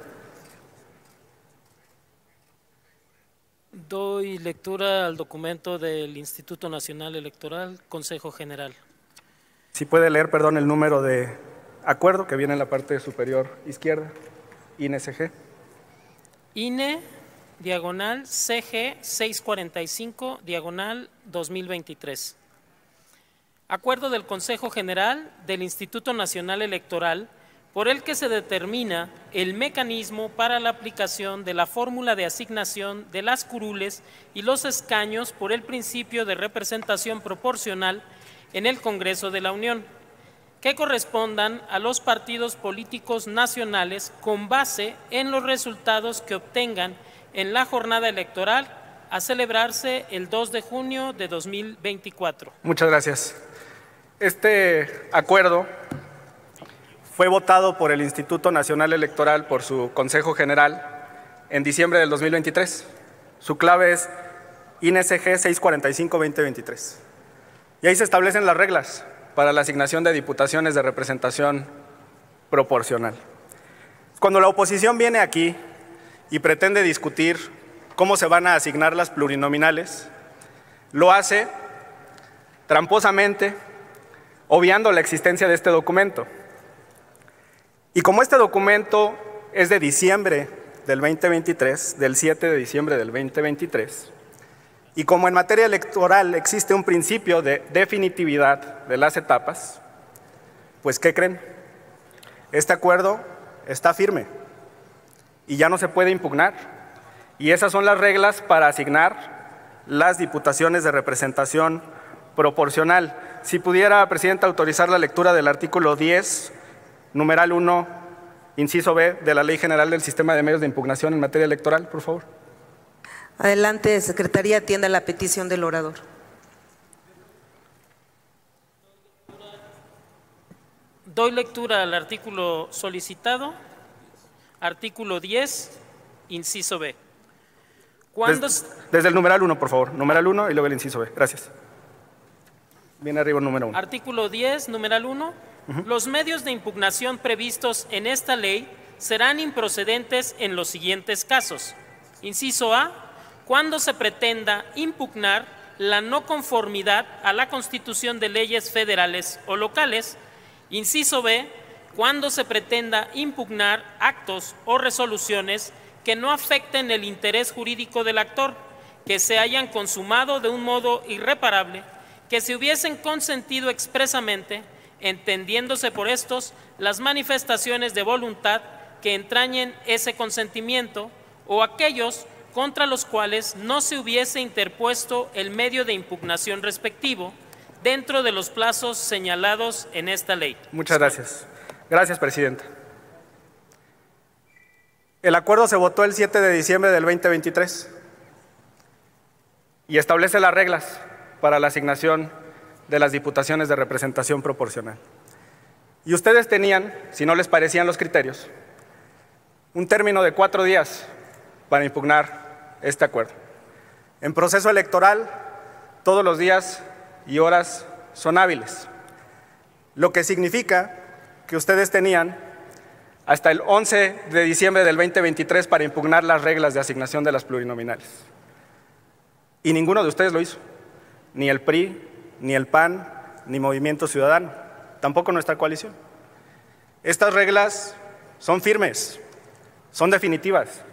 Doy lectura al documento del Instituto Nacional Electoral, Consejo General. Si puede leer, perdón, el número de acuerdo que viene en la parte superior izquierda, INE-CG. INE, diagonal, CG 645, diagonal 2023. Acuerdo del Consejo General del Instituto Nacional Electoral por el que se determina el mecanismo para la aplicación de la fórmula de asignación de las curules y los escaños por el principio de representación proporcional en el Congreso de la Unión, que correspondan a los partidos políticos nacionales con base en los resultados que obtengan en la jornada electoral a celebrarse el 2 de junio de 2024. Muchas gracias. Este acuerdo fue votado por el Instituto Nacional Electoral por su Consejo General en diciembre del 2023. Su clave es INE-CG 645-2023. Y ahí se establecen las reglas para la asignación de diputaciones de representación proporcional. Cuando la oposición viene aquí y pretende discutir cómo se van a asignar las plurinominales, lo hace tramposamente, obviando la existencia de este documento. Y como este documento es de diciembre del 2023, del 7 de diciembre del 2023, y como en materia electoral existe un principio de definitividad de las etapas, pues ¿qué creen? Este acuerdo está firme y ya no se puede impugnar. Y esas son las reglas para asignar las diputaciones de representación proporcional. Si pudiera, Presidenta, autorizar la lectura del artículo 10, numeral 1, inciso B, de la Ley General del Sistema de Medios de Impugnación en materia electoral, por favor. Adelante, Secretaría, atienda la petición del orador. Doy lectura al artículo solicitado, artículo 10, inciso B. Desde el numeral 1, por favor. Numeral 1 y luego el inciso B. Gracias. Viene arriba el número 1. Artículo 10, numeral 1. Los medios de impugnación previstos en esta ley serán improcedentes en los siguientes casos. Inciso A, cuando se pretenda impugnar la no conformidad a la Constitución de leyes federales o locales. Inciso B, cuando se pretenda impugnar actos o resoluciones que no afecten el interés jurídico del actor, que se hayan consumado de un modo irreparable, que se hubiesen consentido expresamente, entendiéndose por estos las manifestaciones de voluntad que entrañen ese consentimiento, o aquellos contra los cuales no se hubiese interpuesto el medio de impugnación respectivo, dentro de los plazos señalados en esta ley. Muchas gracias. Gracias, Presidenta. El acuerdo se votó el 7 de diciembre del 2023 y establece las reglas para la asignación de las diputaciones de representación proporcional. Y ustedes tenían, si no les parecían los criterios, un término de 4 días para impugnar este acuerdo. En proceso electoral, todos los días y horas son hábiles, lo que significa que ustedes tenían hasta el 11 de diciembre del 2023 para impugnar las reglas de asignación de las plurinominales. Y ninguno de ustedes lo hizo, ni el PRI, ni el PAN, ni Movimiento Ciudadano, tampoco nuestra coalición. Estas reglas son firmes, son definitivas.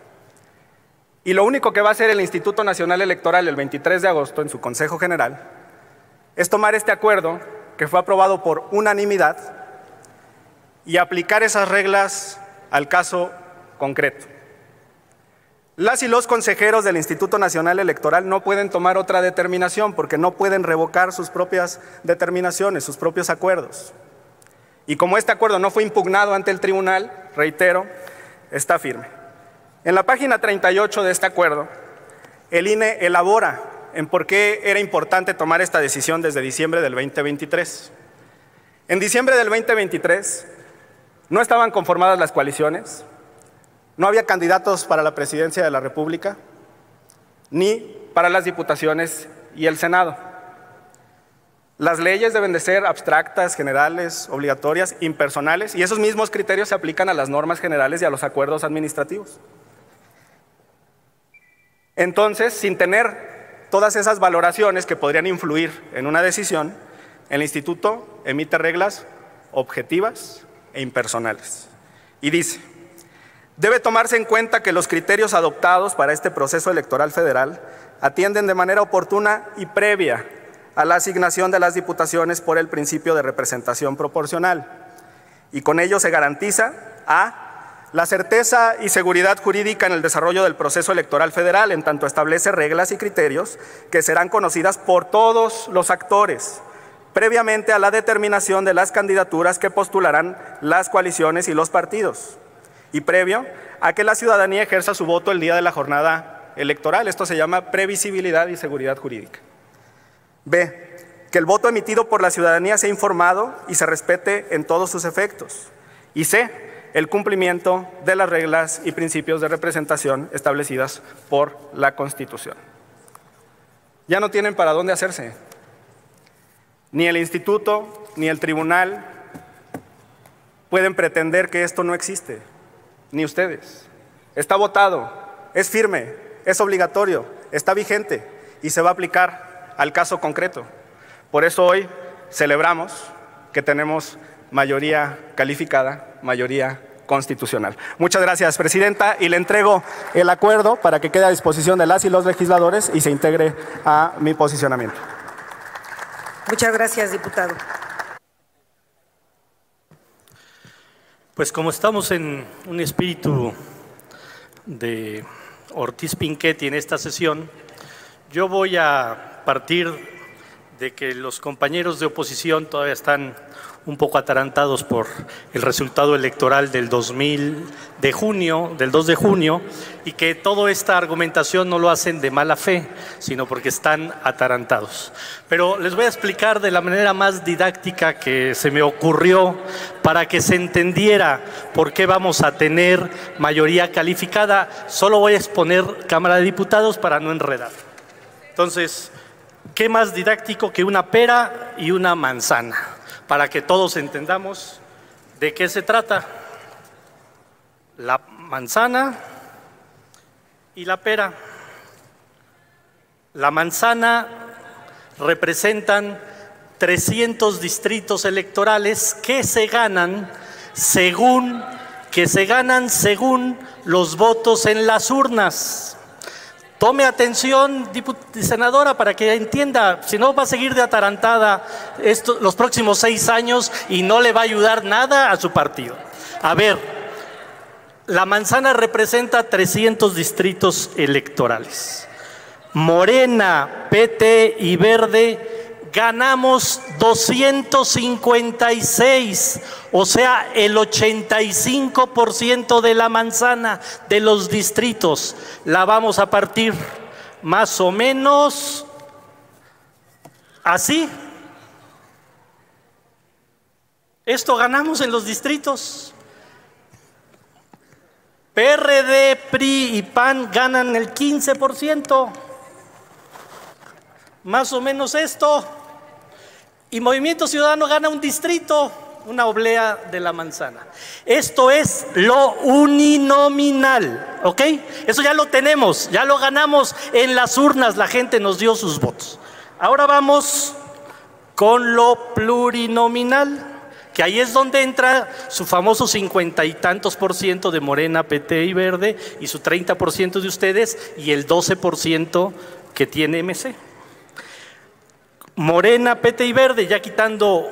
Y lo único que va a hacer el Instituto Nacional Electoral el 23 de agosto en su Consejo General es tomar este acuerdo que fue aprobado por unanimidad y aplicar esas reglas al caso concreto. Las y los consejeros del Instituto Nacional Electoral no pueden tomar otra determinación porque no pueden revocar sus propias determinaciones, sus propios acuerdos. Y como este acuerdo no fue impugnado ante el tribunal, reitero, está firme. En la página 38 de este acuerdo, el INE elabora en por qué era importante tomar esta decisión desde diciembre del 2023. En diciembre del 2023, No estaban conformadas las coaliciones, no había candidatos para la presidencia de la República, ni para las diputaciones y el Senado. Las leyes deben de ser abstractas, generales, obligatorias, impersonales, y esos mismos criterios se aplican a las normas generales y a los acuerdos administrativos. Entonces, sin tener todas esas valoraciones que podrían influir en una decisión, el Instituto emite reglas objetivas e impersonales. Y dice: debe tomarse en cuenta que los criterios adoptados para este proceso electoral federal atienden de manera oportuna y previa a la asignación de las diputaciones por el principio de representación proporcional, y con ello se garantiza a la certeza y seguridad jurídica en el desarrollo del proceso electoral federal, en tanto establece reglas y criterios que serán conocidas por todos los actores, previamente a la determinación de las candidaturas que postularán las coaliciones y los partidos, y previo a que la ciudadanía ejerza su voto el día de la jornada electoral. Esto se llama previsibilidad y seguridad jurídica. B, que el voto emitido por la ciudadanía sea informado y se respete en todos sus efectos. Y C, el cumplimiento de las reglas y principios de representación establecidas por la Constitución. Ya no tienen para dónde hacerse. Ni el instituto ni el tribunal pueden pretender que esto no existe, ni ustedes. Está votado, es firme, es obligatorio, está vigente y se va a aplicar al caso concreto. Por eso hoy celebramos que tenemos mayoría calificada, mayoría constitucional. Muchas gracias, Presidenta, y le entrego el acuerdo para que quede a disposición de las y los legisladores y se integre a mi posicionamiento. Muchas gracias, diputado. Pues como estamos en un espíritu de Ortiz Pinchetti en esta sesión, yo voy a partir de que los compañeros de oposición todavía están un poco atarantados por el resultado electoral del 2 de junio, y que toda esta argumentación no lo hacen de mala fe, sino porque están atarantados. Pero les voy a explicar de la manera más didáctica que se me ocurrió para que se entendiera por qué vamos a tener mayoría calificada. Solo voy a exponer Cámara de Diputados para no enredar. Entonces, ¿qué más didáctico que una pera y una manzana? Para que todos entendamos de qué se trata. La manzana y la pera. La manzana representan 300 distritos electorales que se ganan según los votos en las urnas. Tome atención, senadora, para que entienda, si no va a seguir de atarantada los próximos 6 años y no le va a ayudar nada a su partido. A ver, la manzana representa 300 distritos electorales. Morena, PT y Verde ganamos 256, o sea, el 85% de la manzana de los distritos. La vamos a partir más o menos así. Esto ganamos en los distritos. PRD, PRI y PAN ganan el 15%. Más o menos esto. Y Movimiento Ciudadano gana un distrito, una oblea de la manzana. Esto es lo uninominal, ¿ok? Eso ya lo tenemos, ya lo ganamos en las urnas, la gente nos dio sus votos. Ahora vamos con lo plurinominal, que ahí es donde entra su famoso 50 y tantos % de Morena, PT y Verde, y su 30% de ustedes, y el 12% que tiene MC. Morena, PT y Verde, ya quitando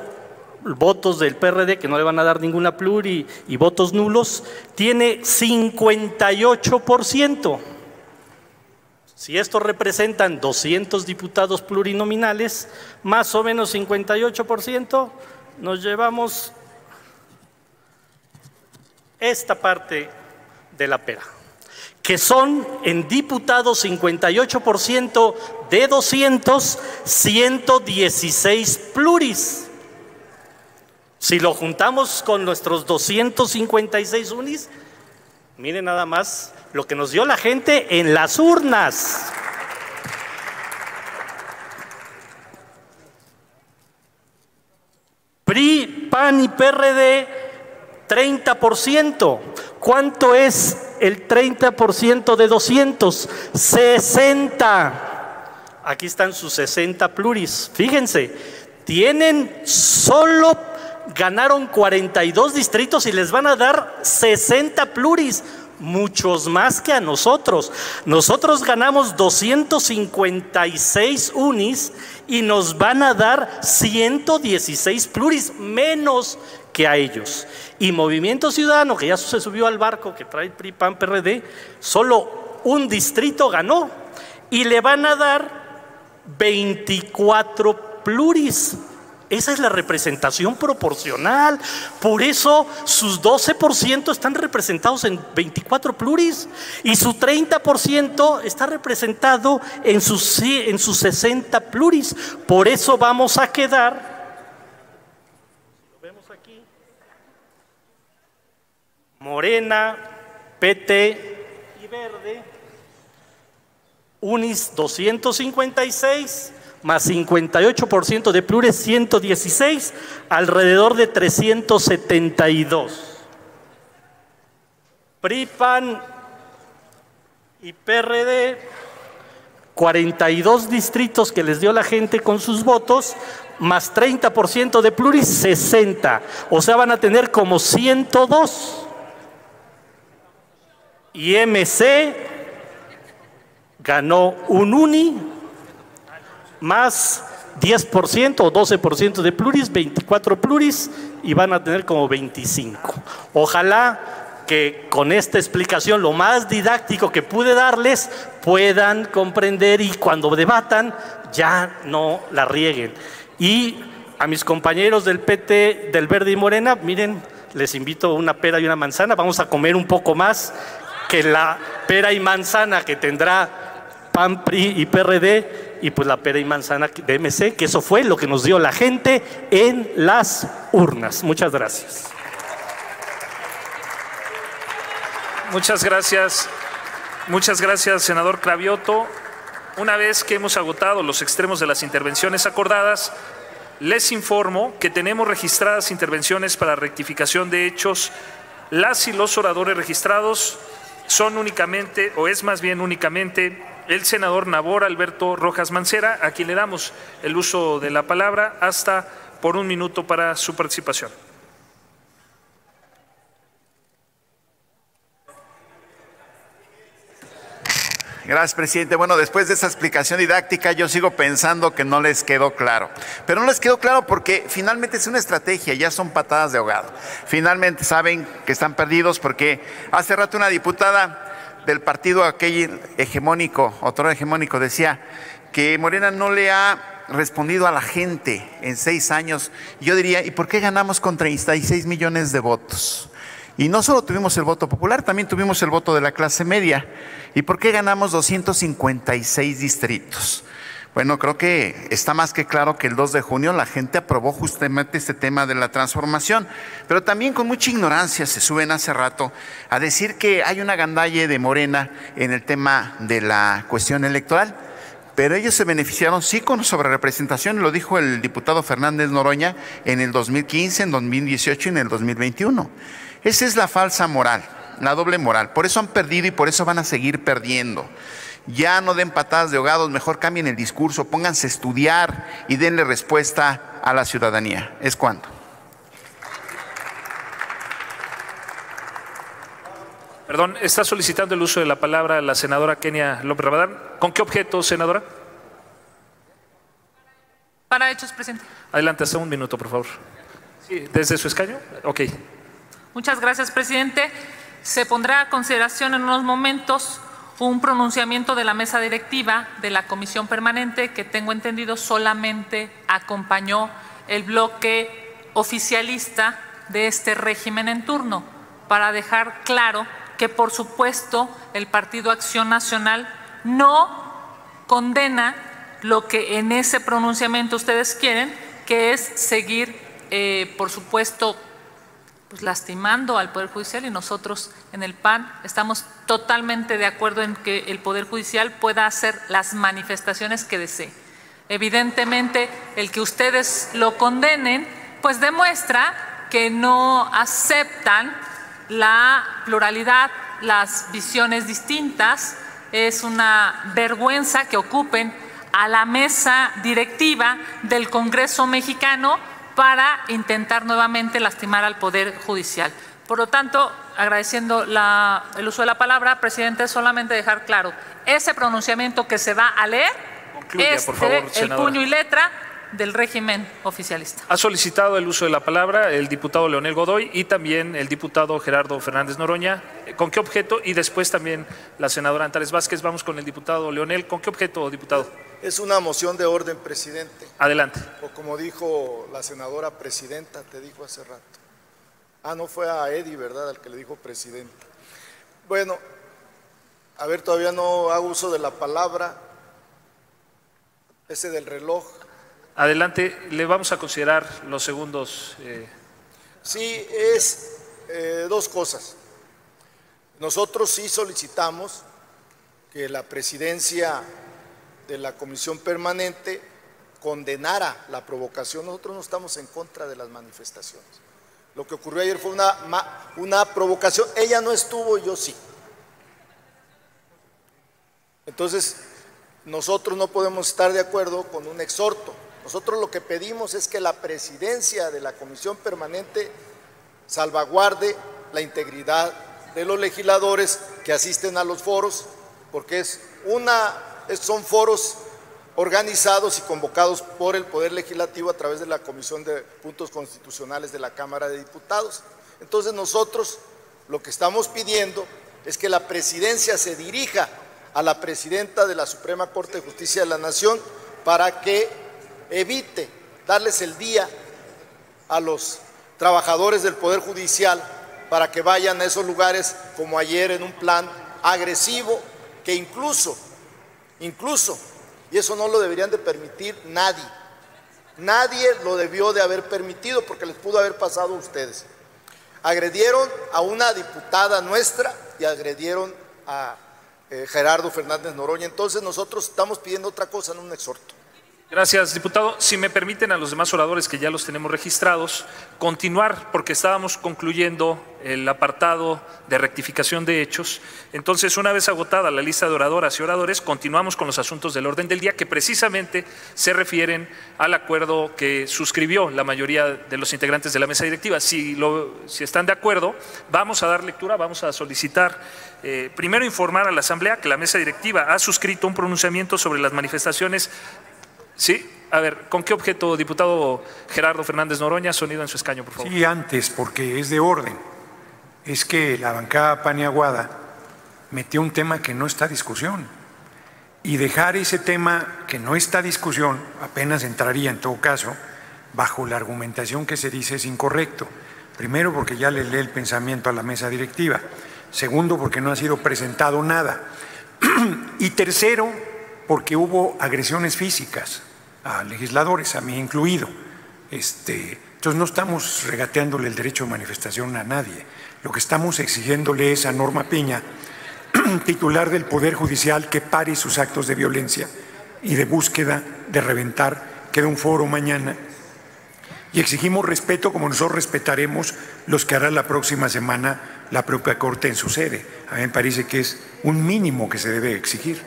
votos del PRD que no le van a dar ninguna pluri y votos nulos, tiene 58%. Si estos representan 200 diputados plurinominales, más o menos 58%, nos llevamos esta parte de la pera, que son en diputados 58% de 200, 116 pluris. Si lo juntamos con nuestros 256 unis, miren nada más lo que nos dio la gente en las urnas. PRI, PAN y PRD, 30%. ¿Cuánto es el 30% de 200? 60. Aquí están sus 60 pluris. Fíjense, ganaron 42 distritos y les van a dar 60 pluris. Muchos más que a nosotros. Nosotros ganamos 256 unis y nos van a dar 116 pluris, menos que a ellos. Y Movimiento Ciudadano, que ya se subió al barco que trae PRI, PAN, PRD, solo un distrito ganó y le van a dar 24 pluris. Esa es la representación proporcional. Por eso sus 12% están representados en 24 pluris y su 30% está representado en sus 60 pluris. Por eso vamos a quedar, lo vemos aquí, Morena, PT y Verde, unis 256 más 58% de pluris, 116, alrededor de 372. PRI, PAN y PRD, 42 distritos que les dio la gente con sus votos, más 30% de pluris, 60. O sea, van a tener como 102. Y MC ganó un uni, más 10% o 12% de pluris, 24 pluris, y van a tener como 25. Ojalá que con esta explicación, lo más didáctico que pude darles, puedan comprender y cuando debatan ya no la rieguen. Y a mis compañeros del PT, del Verde y Morena, miren, les invito una pera y una manzana. Vamos a comer un poco más que la pera y manzana que tendrá PAN, PRI y PRD, y pues la pera y manzana de MC, que eso fue lo que nos dio la gente en las urnas. Muchas gracias. Muchas gracias, senador Cravioto. Una vez que hemos agotado los extremos de las intervenciones acordadas, les informo que tenemos registradas intervenciones para rectificación de hechos. Las y los oradores registrados son únicamente, o es más bien únicamente, el senador Nabor Alberto Rojas Mancera, a quien le damos el uso de la palabra hasta por 1 minuto para su participación. Gracias, presidente. Bueno, después de esa explicación didáctica, yo sigo pensando que no les quedó claro. Pero no les quedó claro porque finalmente es una estrategia, ya son patadas de ahogado. Finalmente saben que están perdidos porque hace rato una diputada del partido aquel hegemónico, otro hegemónico, decía que Morena no le ha respondido a la gente en 6 años. Yo diría, ¿y por qué ganamos con 36 millones de votos? Y no solo tuvimos el voto popular, también tuvimos el voto de la clase media. ¿Y por qué ganamos 256 distritos? Bueno, creo que está más que claro que el 2 de junio la gente aprobó justamente este tema de la transformación, pero también con mucha ignorancia se suben hace rato a decir que hay una gandalle de Morena en el tema de la cuestión electoral, pero ellos se beneficiaron sí con sobrerepresentación, lo dijo el diputado Fernández Noroña en el 2015, en 2018 y en el 2021. Esa es la falsa moral, la doble moral, por eso han perdido y por eso van a seguir perdiendo. Ya no den patadas de ahogados, mejor cambien el discurso, pónganse a estudiar y denle respuesta a la ciudadanía. ¿Es cuándo? Perdón, está solicitando el uso de la palabra la senadora Kenia López Rabadán. ¿Con qué objeto, senadora? Para hechos, presidente. Adelante, hasta 1 minuto, por favor. Sí, ¿desde su escaño? Ok. Muchas gracias, presidente. Se pondrá a consideración en unos momentos un pronunciamiento de la mesa directiva de la comisión permanente que tengo entendido solamente acompañó el bloque oficialista de este régimen en turno, para dejar claro que por supuesto el Partido Acción Nacional no condena lo que en ese pronunciamiento ustedes quieren, que es seguir por supuesto, pues lastimando al Poder Judicial, y nosotros en el PAN estamos totalmente de acuerdo en que el Poder Judicial pueda hacer las manifestaciones que desee. Evidentemente, el que ustedes lo condenen, pues demuestra que no aceptan la pluralidad, las visiones distintas. Es una vergüenza que ocupen a la mesa directiva del Congreso mexicano para intentar nuevamente lastimar al Poder Judicial. Por lo tanto, agradeciendo el uso de la palabra, presidente, solamente dejar claro, ese pronunciamiento que se va a leer es por favor, el puño y letra del régimen oficialista. Ha solicitado el uso de la palabra el diputado Leonel Godoy y también el diputado Gerardo Fernández Noroña. ¿Con qué objeto? Y después también la senadora Antares Vázquez. Vamos con el diputado Leonel. ¿Con qué objeto, diputado? Es una moción de orden, presidente. Adelante. O como dijo la senadora presidenta, te dijo hace rato. Ah, no fue a Eddie, ¿verdad?, al que le dijo presidenta. Bueno, a ver, todavía no hago uso de la palabra. Ese del reloj. Adelante, le vamos a considerar los segundos. Sí, es dos cosas. Nosotros sí solicitamos que la presidencia de la Comisión Permanente condenara la provocación. Nosotros no estamos en contra de las manifestaciones. Lo que ocurrió ayer fue una provocación. Ella no estuvo, yo sí. Entonces, nosotros no podemos estar de acuerdo con un exhorto. Nosotros lo que pedimos es que la presidencia de la Comisión Permanente salvaguarde la integridad de los legisladores que asisten a los foros, porque son foros organizados y convocados por el Poder Legislativo a través de la Comisión de Puntos Constitucionales de la Cámara de Diputados. Entonces nosotros lo que estamos pidiendo es que la presidencia se dirija a la presidenta de la Suprema Corte de Justicia de la Nación para que evite darles el día a los trabajadores del Poder Judicial para que vayan a esos lugares como ayer en un plan agresivo que incluso, y eso no lo deberían de permitir nadie lo debió de haber permitido porque les pudo haber pasado a ustedes. Agredieron a una diputada nuestra y agredieron a Gerardo Fernández Noroña. Entonces nosotros estamos pidiendo otra cosa, no un exhorto. Gracias, diputado. Si me permiten a los demás oradores que ya los tenemos registrados, continuar, porque estábamos concluyendo el apartado de rectificación de hechos. Entonces, una vez agotada la lista de oradoras y oradores, continuamos con los asuntos del orden del día que precisamente se refieren al acuerdo que suscribió la mayoría de los integrantes de la mesa directiva. Si están de acuerdo, vamos a dar lectura, vamos a solicitar primero informar a la Asamblea que la mesa directiva ha suscrito un pronunciamiento sobre las manifestaciones. Sí, a ver, ¿con qué objeto, diputado Gerardo Fernández Noroña? Sonido en su escaño, por favor. Sí, antes, porque es de orden. Es que la bancada Paniaguada metió un tema que no está a discusión. Y dejar ese tema que no está a discusión, apenas entraría en todo caso, bajo la argumentación que se dice es incorrecto. Primero, porque ya le lee el pensamiento a la mesa directiva. Segundo, porque no ha sido presentado nada. Y tercero, porque hubo agresiones físicas a legisladores, a mí incluido. Entonces no estamos regateándole el derecho de manifestación a nadie. Lo que estamos exigiéndole es a Norma Piña, titular del Poder Judicial, que pare sus actos de violencia y de búsqueda de reventar. Queda un foro mañana. Y exigimos respeto como nosotros respetaremos los que hará la próxima semana la propia Corte en su sede. A mí me parece que es un mínimo que se debe exigir.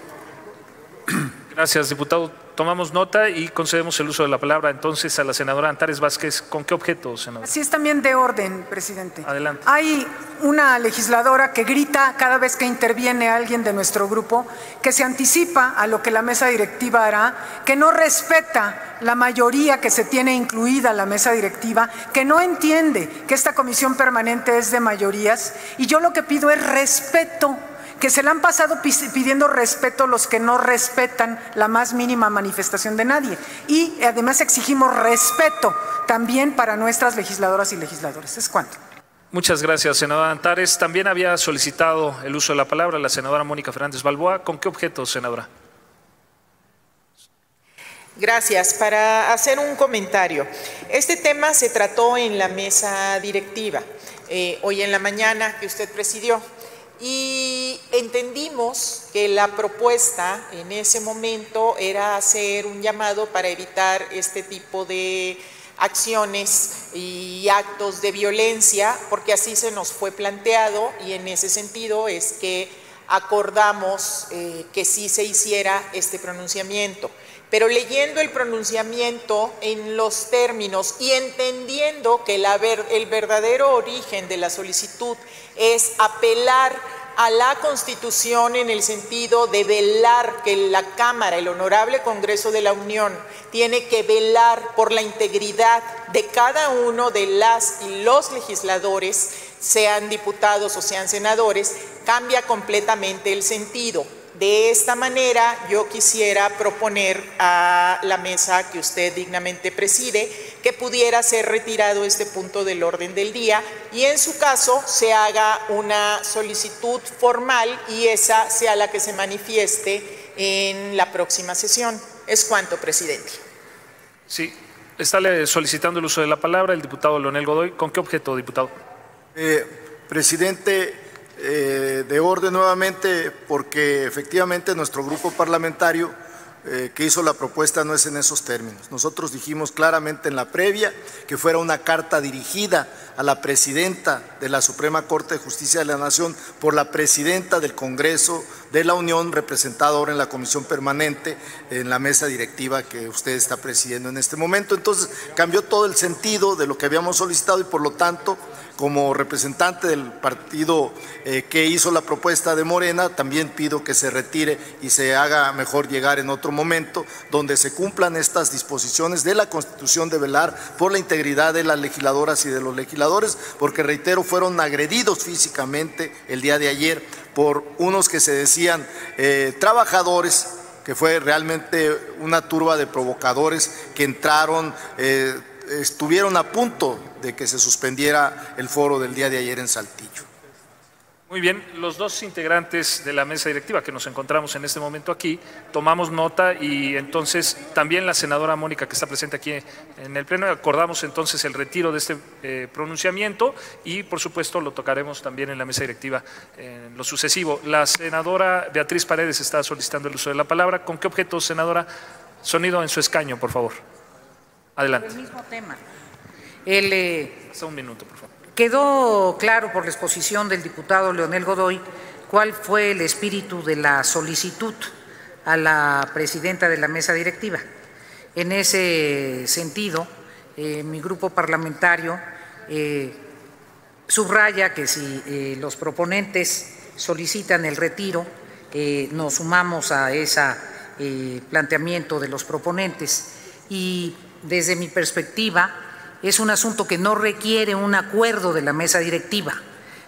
Gracias, diputado. Tomamos nota y concedemos el uso de la palabra entonces a la senadora Antares Vázquez. ¿Con qué objeto, senadora? Así es también de orden, presidente. Adelante. Hay una legisladora que grita cada vez que interviene alguien de nuestro grupo, que se anticipa a lo que la mesa directiva hará, que no respeta la mayoría que se tiene incluida en la mesa directiva, que no entiende que esta comisión permanente es de mayorías. Y yo lo que pido es respeto, que se le han pasado pidiendo respeto los que no respetan la más mínima manifestación de nadie. Y además exigimos respeto también para nuestras legisladoras y legisladores. Es cuanto. Muchas gracias, senadora Antares. También había solicitado el uso de la palabra la senadora Mónica Fernández Balboa. ¿Con qué objeto, senadora? Gracias. Para hacer un comentario. Este tema se trató en la mesa directiva, hoy en la mañana que usted presidió, y entendimos que la propuesta en ese momento era hacer un llamado para evitar este tipo de acciones y actos de violencia, porque así se nos fue planteado, y en ese sentido es que acordamos que sí se hiciera este pronunciamiento. Pero leyendo el pronunciamiento en los términos y entendiendo que el verdadero origen de la solicitud es apelar a la Constitución en el sentido de velar que la Cámara, el Honorable Congreso de la Unión, tiene que velar por la integridad de cada uno de las y los legisladores, sean diputados o sean senadores, cambia completamente el sentido. De esta manera, yo quisiera proponer a la mesa que usted dignamente preside que pudiera ser retirado este punto del orden del día y en su caso se haga una solicitud formal y esa sea la que se manifieste en la próxima sesión. Es cuanto, presidente. Sí, está solicitando el uso de la palabra el diputado Leonel Godoy. ¿Con qué objeto, diputado? Presidente, de orden nuevamente, porque efectivamente nuestro grupo parlamentario que hizo la propuesta no es en esos términos. Nosotros dijimos claramente en la previa que fuera una carta dirigida a la presidenta de la Suprema Corte de Justicia de la Nación por la presidenta del Congreso de la Unión, representada ahora en la Comisión Permanente, en la mesa directiva que usted está presidiendo en este momento. Entonces cambió todo el sentido de lo que habíamos solicitado y por lo tanto, como representante del partido que hizo la propuesta de Morena, también pido que se retire y se haga mejor llegar en otro momento, donde se cumplan estas disposiciones de la Constitución de velar por la integridad de las legisladoras y de los legisladores, porque reitero, fueron agredidos físicamente el día de ayer por unos que se decían trabajadores, que fue realmente una turba de provocadores que entraron, estuvieron a punto de que se suspendiera el foro del día de ayer en Saltillo. Muy bien, los dos integrantes de la mesa directiva que nos encontramos en este momento aquí, tomamos nota y entonces también la senadora Mónica que está presente aquí en el pleno, acordamos entonces el retiro de este pronunciamiento y por supuesto lo tocaremos también en la mesa directiva en lo sucesivo. La senadora Beatriz Paredes está solicitando el uso de la palabra. ¿Con qué objeto, senadora? Sonido en su escaño, por favor. Adelante. El mismo tema. Hasta un minuto, por favor. Quedó claro por la exposición del diputado Leonel Godoy cuál fue el espíritu de la solicitud a la presidenta de la mesa directiva. En ese sentido, mi grupo parlamentario subraya que si los proponentes solicitan el retiro, nos sumamos a ese planteamiento de los proponentes y desde mi perspectiva es un asunto que no requiere un acuerdo de la mesa directiva,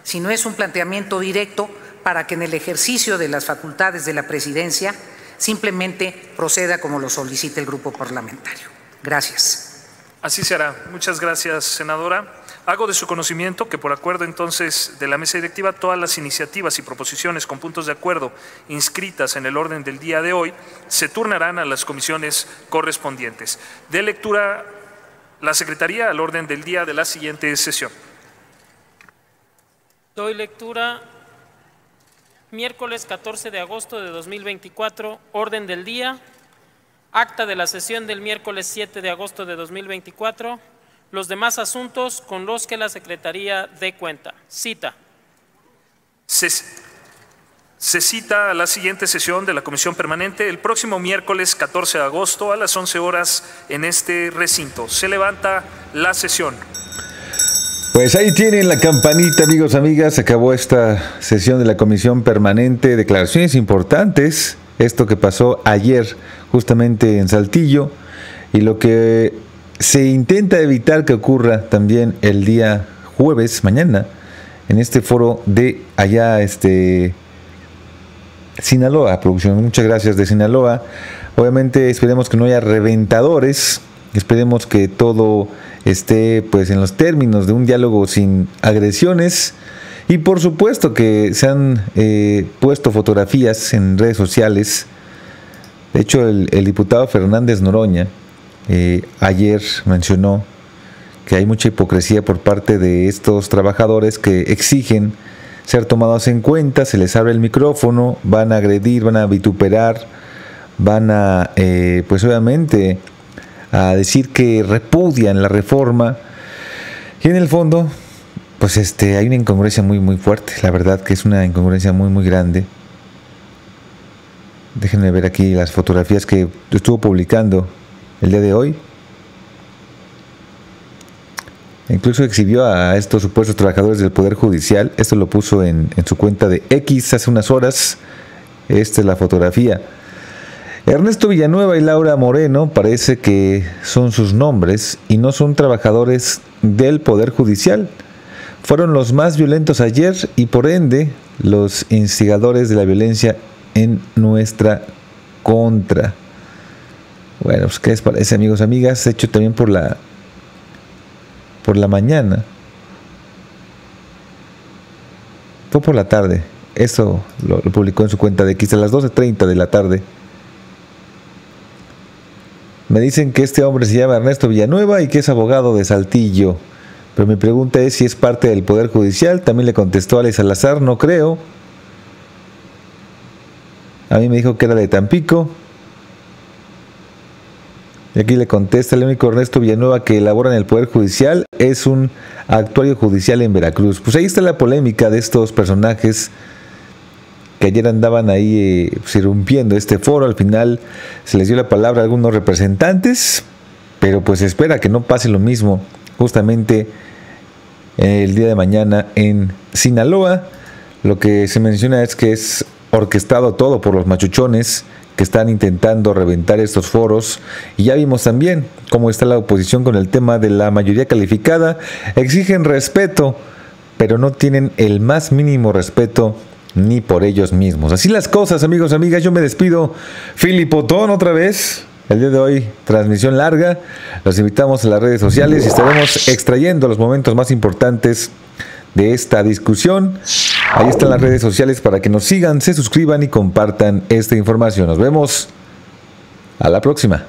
sino es un planteamiento directo para que en el ejercicio de las facultades de la presidencia simplemente proceda como lo solicita el grupo parlamentario. Gracias. Así será. Muchas gracias, senadora. Hago de su conocimiento que por acuerdo entonces de la mesa directiva todas las iniciativas y proposiciones con puntos de acuerdo inscritas en el orden del día de hoy se turnarán a las comisiones correspondientes. De lectura la Secretaría al orden del día de la siguiente sesión. Doy lectura. Miércoles 14 de agosto de 2024, orden del día. Acta de la sesión del miércoles 7 de agosto de 2024. Los demás asuntos con los que la Secretaría dé cuenta. Cita. Se cita a la siguiente sesión de la Comisión Permanente el próximo miércoles 14 de agosto a las 11 horas en este recinto. Se levanta la sesión. Pues ahí tienen la campanita, amigos, amigas. Acabó esta sesión de la Comisión Permanente. Declaraciones importantes. Esto que pasó ayer justamente en Saltillo y lo que se intenta evitar que ocurra también el día jueves, mañana, en este foro de allá, Sinaloa, producción. Muchas gracias de Sinaloa. Obviamente esperemos que no haya reventadores, esperemos que todo esté pues en los términos de un diálogo sin agresiones y por supuesto que se han puesto fotografías en redes sociales De hecho, el diputado Fernández Noroña ayer mencionó que hay mucha hipocresía por parte de estos trabajadores que exigen ser tomados en cuenta, se les abre el micrófono, van a agredir, van a vituperar, van a, pues obviamente, a decir que repudian la reforma. Y en el fondo, pues hay una incongruencia muy fuerte, la verdad que es una incongruencia muy grande. Déjenme ver aquí las fotografías que estuvo publicando el día de hoy. Incluso exhibió a estos supuestos trabajadores del Poder Judicial. Esto lo puso en su cuenta de X hace unas horas. Esta es la fotografía. Ernesto Villanueva y Laura Moreno parece que son sus nombres y no son trabajadores del Poder Judicial. Fueron los más violentos ayer y por ende los instigadores de la violencia en nuestra contra. Bueno, pues ¿qué les parece, amigos, amigas? Hecho también por la mañana. Fue por la tarde. Eso lo publicó en su cuenta de X a las 12:30 de la tarde. Me dicen que este hombre se llama Ernesto Villanueva y que es abogado de Saltillo. Pero mi pregunta es si es parte del Poder Judicial. También le contestó Alex Salazar, no creo. A mí me dijo que era de Tampico. Y aquí le contesta: el único Ernesto Villanueva que elabora en el Poder Judicial es un actuario judicial en Veracruz. Pues ahí está la polémica de estos personajes que ayer andaban ahí irrumpiendo este foro. Al final se les dio la palabra a algunos representantes, pero pues se espera que no pase lo mismo justamente el día de mañana en Sinaloa. Lo que se menciona es que es orquestado todo por los machuchones que están intentando reventar estos foros. Y ya vimos también cómo está la oposición con el tema de la mayoría calificada. Exigen respeto, pero no tienen el más mínimo respeto ni por ellos mismos. Así las cosas, amigos, amigas. Yo me despido. Filipotón otra vez. El día de hoy, transmisión larga. Los invitamos a las redes sociales y estaremos extrayendo los momentos más importantes de esta discusión. Ahí están las redes sociales para que nos sigan, se suscriban y compartan esta información. Nos vemos a la próxima.